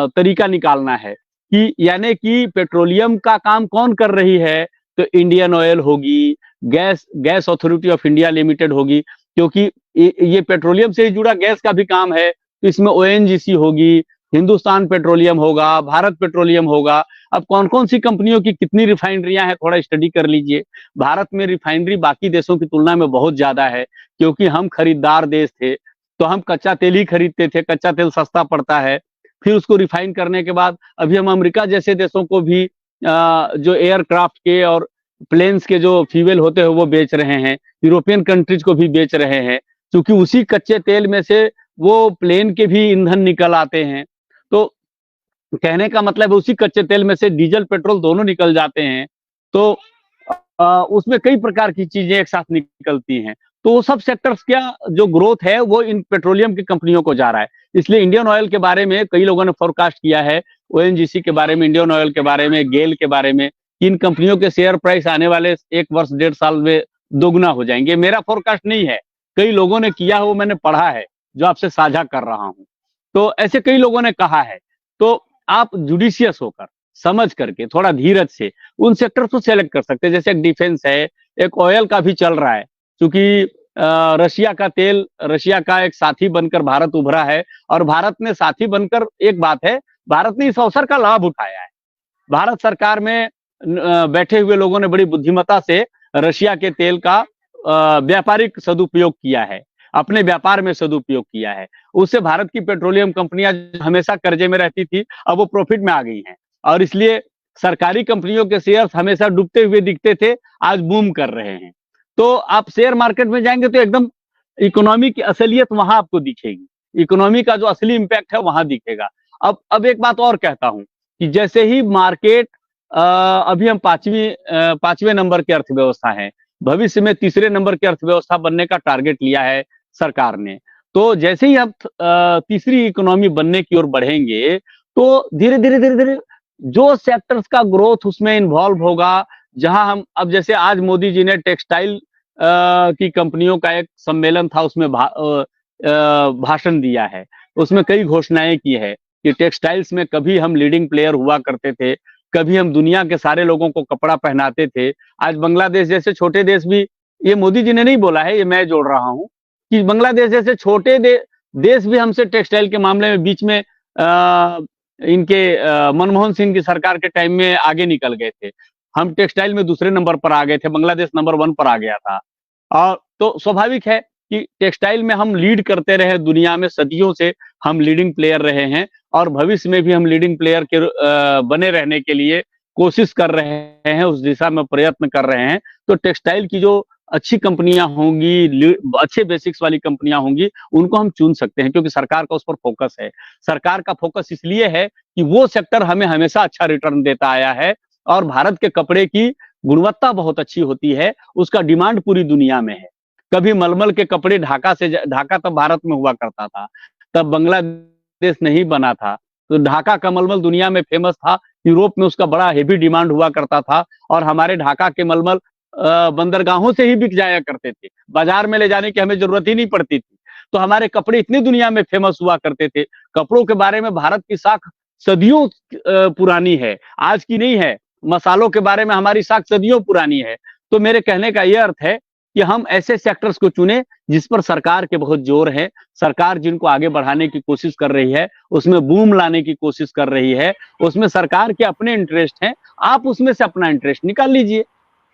तरीका निकालना है कि यानी कि पेट्रोलियम का काम कौन कर रही है, तो इंडियन ऑयल होगी, gas authority of India limited होगी, क्योंकि ये पेट्रोलियम से ही जुड़ा गैस का भी काम है। तो इसमें ओएनजीसी होगी, हिंदुस्तान पेट्रोलियम होगा, भारत पेट्रोलियम होगा। अब कौन कौन सी कंपनियों की कितनी रिफाइनरियां हैं, थोड़ा स्टडी कर लीजिए। भारत में रिफाइनरी बाकी देशों की तुलना में बहुत ज्यादा है, क्योंकि हम खरीदार देश थे, तो हम कच्चा तेल ही खरीदते थे, कच्चा तेल सस्ता पड़ता है। फिर उसको रिफाइन करने के बाद अभी हम अमेरिका जैसे देशों को भी जो एयरक्राफ्ट के और प्लेन्स के जो फ्यूल होते हैं वो बेच रहे हैं, यूरोपियन कंट्रीज को भी बेच रहे हैं, क्योंकि उसी कच्चे तेल में से वो प्लेन के भी ईंधन निकल आते हैं। तो कहने का मतलब है उसी कच्चे तेल में से डीजल पेट्रोल दोनों निकल जाते हैं। तो उसमें कई प्रकार की चीजें एक साथ निकलती हैं। तो वो सब सेक्टर्स क्या जो ग्रोथ है वो इन पेट्रोलियम की कंपनियों को जा रहा है। इसलिए इंडियन ऑयल के बारे में कई लोगों ने फोरकास्ट किया है, ओएनजीसी के बारे में, इंडियन ऑयल के बारे में, गेल के बारे में, इन कंपनियों के शेयर प्राइस आने वाले 1 वर्ष 1.5 साल में दोगुना हो जाएंगे। मेरा फोरकास्ट नहीं है, कई लोगों ने किया है, वो मैंने पढ़ा है, जो आपसे साझा कर रहा हूं। तो ऐसे कई लोगों ने कहा है। तो आप जुडिशियस होकर, समझ करके, थोड़ा धीरज से उन सेक्टर को सेलेक्ट कर सकते हैं। जैसे एक डिफेंस है, एक ऑयल का भी चल रहा है, क्योंकि रशिया का तेल, रशिया का एक साथी बनकर भारत उभरा है, और भारत ने साथी बनकर, एक बात है, भारत ने इस अवसर का लाभ उठाया है। भारत सरकार में बैठे हुए लोगों ने बड़ी बुद्धिमत्ता से रशिया के तेल का व्यापारिक सदुपयोग किया है, अपने व्यापार में सदुपयोग किया है। उससे भारत की पेट्रोलियम कंपनियां हमेशा कर्जे में रहती थी, अब वो प्रॉफिट में आ गई हैं, और इसलिए सरकारी कंपनियों के शेयर हमेशा डूबते हुए दिखते थे, आज बूम कर रहे हैं। तो आप शेयर मार्केट में जाएंगे तो एकदम इकोनॉमी की असलियत वहां आपको दिखेगी, इकोनॉमी का जो असली इंपैक्ट है वहां दिखेगा। अब एक बात और कहता हूं कि जैसे ही मार्केट, अभी हम पांचवें नंबर की अर्थव्यवस्था है, भविष्य में तीसरे नंबर की अर्थव्यवस्था बनने का टारगेट लिया है सरकार ने। तो जैसे ही आप तीसरी इकोनॉमी बनने की ओर बढ़ेंगे, तो धीरे धीरे धीरे धीरे जो सेक्टर्स का ग्रोथ उसमें इन्वॉल्व होगा, जहां हम, अब जैसे आज मोदी जी ने टेक्सटाइल की कंपनियों का एक सम्मेलन था, उसमें भाषण दिया है, उसमें कई घोषणाएं की है कि टेक्सटाइल्स में कभी हम लीडिंग प्लेयर हुआ करते थे, कभी हम दुनिया के सारे लोगों को कपड़ा पहनाते थे। आज बांग्लादेश जैसे छोटे देश भी, ये मोदी जी ने नहीं बोला है, ये मैं जोड़ रहा हूं, कि बांग्लादेश जैसे छोटे देश भी हमसे टेक्सटाइल के मामले में बीच में इनके मनमोहन सिंह की सरकार के टाइम में आगे निकल गए थे। हम टेक्सटाइल में दूसरे नंबर पर आ गए थे, बांग्लादेश नंबर 1 पर आ गया था। और तो स्वाभाविक है कि टेक्सटाइल में हम लीड करते रहे, दुनिया में सदियों से हम लीडिंग प्लेयर रहे हैं, और भविष्य में भी हम लीडिंग प्लेयर के बने रहने के लिए कोशिश कर रहे हैं, उस दिशा में प्रयत्न कर रहे हैं। तो टेक्सटाइल की जो अच्छी कंपनियां होंगी, अच्छे बेसिक्स वाली कंपनियां होंगी, उनको हम चुन सकते हैं, क्योंकि सरकार का उस पर फोकस है। सरकार का फोकस इसलिए है कि वो सेक्टर हमें हमेशा अच्छा रिटर्न देता आया है, और भारत के कपड़े की गुणवत्ता बहुत अच्छी होती है, उसका डिमांड पूरी दुनिया में है। कभी मलमल के कपड़े ढाका तब भारत में हुआ करता था, तब बांग्लादेश नहीं बना था, तो ढाका का मलमल दुनिया में फेमस था, यूरोप में उसका बड़ा हेवी डिमांड हुआ करता था और हमारे ढाका के मलमल बंदरगाहों से ही बिक जाया करते थे, बाजार में ले जाने की हमें जरूरत ही नहीं पड़ती थी। तो हमारे कपड़े इतनी दुनिया में फेमस हुआ करते थे। कपड़ों के बारे में भारत की साख सदियों पुरानी है, आज की नहीं है। मसालों के बारे में हमारी साख सदियों पुरानी है। तो मेरे कहने का यह अर्थ है कि हम ऐसे सेक्टर्स को चुने जिस पर सरकार के बहुत जोर है, सरकार जिनको आगे बढ़ाने की कोशिश कर रही है, उसमें बूम लाने की कोशिश कर रही है, उसमें सरकार के अपने इंटरेस्ट हैं, आप उसमें से अपना इंटरेस्ट निकाल लीजिए,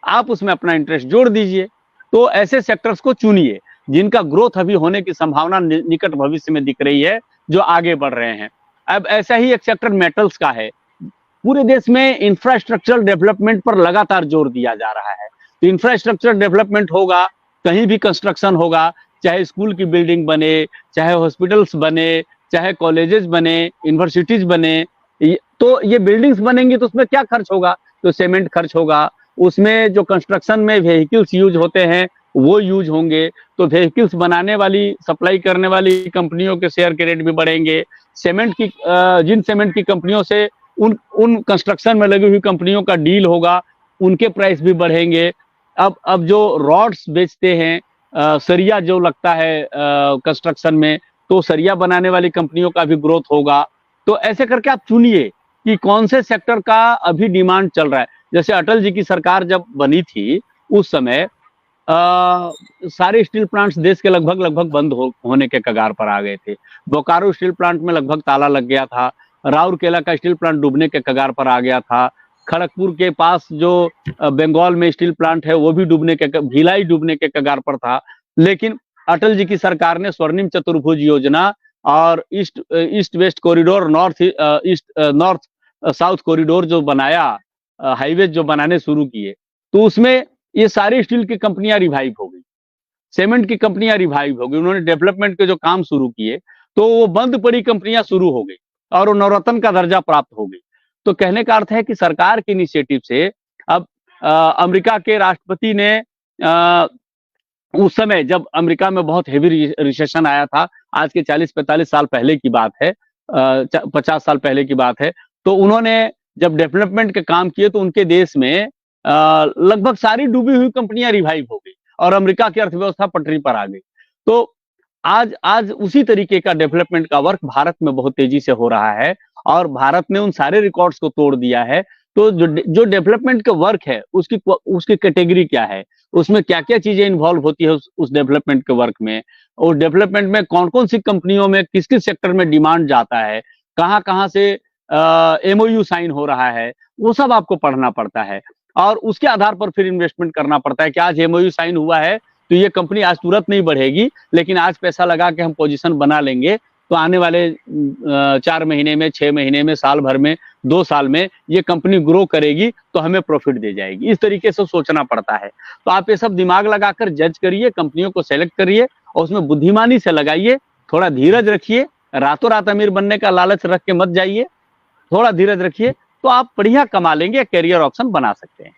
आप उसमें अपना इंटरेस्ट जोड़ दीजिए। तो ऐसे सेक्टर्स को चुनिए जिनका ग्रोथ अभी होने की संभावना निकट भविष्य में दिख रही है, जो आगे बढ़ रहे हैं। अब ऐसा ही एक सेक्टर मेटल्स का है। पूरे देश में इंफ्रास्ट्रक्चरल डेवलपमेंट पर लगातार जोर दिया जा रहा है। तो इंफ्रास्ट्रक्चर डेवलपमेंट होगा, कहीं भी कंस्ट्रक्शन होगा, चाहे स्कूल की बिल्डिंग बने, चाहे हॉस्पिटल्स बने, चाहे कॉलेजेस बने, यूनिवर्सिटीज बने, तो ये बिल्डिंग्स बनेंगी तो उसमें क्या खर्च होगा? तो सीमेंट खर्च होगा, उसमें जो कंस्ट्रक्शन में व्हीकल्स यूज होते हैं वो यूज होंगे, तो व्हीकल्स बनाने वाली, सप्लाई करने वाली कंपनियों के शेयर के रेट भी बढ़ेंगे। सीमेंट की जिन सीमेंट की कंपनियों से उन कंस्ट्रक्शन में लगी हुई कंपनियों का डील होगा, उनके प्राइस भी बढ़ेंगे। अब जो रॉड्स बेचते हैं, सरिया जो लगता है कंस्ट्रक्शन में, तो सरिया बनाने वाली कंपनियों का भी ग्रोथ होगा। तो ऐसे करके आप चुनिए कि कौन से सेक्टर का अभी डिमांड चल रहा है। जैसे अटल जी की सरकार जब बनी थी उस समय सारे स्टील प्लांट्स देश के लगभग बंद होने के कगार पर आ गए थे। बोकारो स्टील प्लांट में लगभग ताला लग गया था, राउरकेला का स्टील प्लांट डूबने के कगार पर आ गया था, खड़गपुर के पास जो बंगाल में स्टील प्लांट है वो भी भिलाई डूबने के कगार पर था। लेकिन अटल जी की सरकार ने स्वर्णिम चतुर्भुज योजना और east west corridor, north south corridor जो बनाया, हाईवे जो बनाने शुरू किए, तो उसमें ये सारी स्टील की कंपनियां रिवाइव हो गई, सीमेंट की कंपनियां रिवाइव हो गई। उन्होंने डेवलपमेंट के जो काम शुरू किए तो वो बंद पड़ी कंपनियां शुरू हो गई और वो नवरत्न का दर्जा प्राप्त हो गई। तो कहने का अर्थ है कि सरकार के इनिशिएटिव से अब अमेरिका के राष्ट्रपति ने उस समय जब अमेरिका में बहुत हेवी रिसेशन आया था, आज के 40-45 साल पहले की बात है, 50 साल पहले की बात है, तो उन्होंने जब डेवलपमेंट के काम किए तो उनके देश में लगभग सारी डूबी हुई कंपनियां रिवाइव हो गई और अमेरिका की अर्थव्यवस्था पटरी पर आ गई। तो आज उसी तरीके का डेवलपमेंट का वर्क भारत में बहुत तेजी से हो रहा है और भारत ने उन सारे रिकॉर्ड्स को तोड़ दिया है। तो जो डेवलपमेंट का वर्क है उसकी कैटेगरी क्या है, उसमें क्या क्या चीजें इन्वॉल्व होती है उस डेवलपमेंट के वर्क में, और डेवलपमेंट में कौन कौन सी कंपनियों में किस किस सेक्टर में डिमांड जाता है, कहाँ कहाँ से MOU साइन हो रहा है, वो सब आपको पढ़ना पड़ता है और उसके आधार पर फिर इन्वेस्टमेंट करना पड़ता है कि आज MOU साइन हुआ है तो ये कंपनी आज तुरंत नहीं बढ़ेगी, लेकिन आज पैसा लगा के हम पोजीशन बना लेंगे तो आने वाले 4 महीने में, 6 महीने में, साल भर में, 2 साल में ये कंपनी ग्रो करेगी तो हमें प्रॉफिट दे जाएगी। इस तरीके से सोचना पड़ता है। तो आप ये सब दिमाग लगाकर जज करिए, कंपनियों को सेलेक्ट करिए और उसमें बुद्धिमानी से लगाइए, थोड़ा धीरज रखिए, रातों रात अमीर बनने का लालच रख के मत जाइए, थोड़ा धीरज रखिए तो आप बढ़िया कमा लेंगे, कैरियर ऑप्शन बना सकते हैं।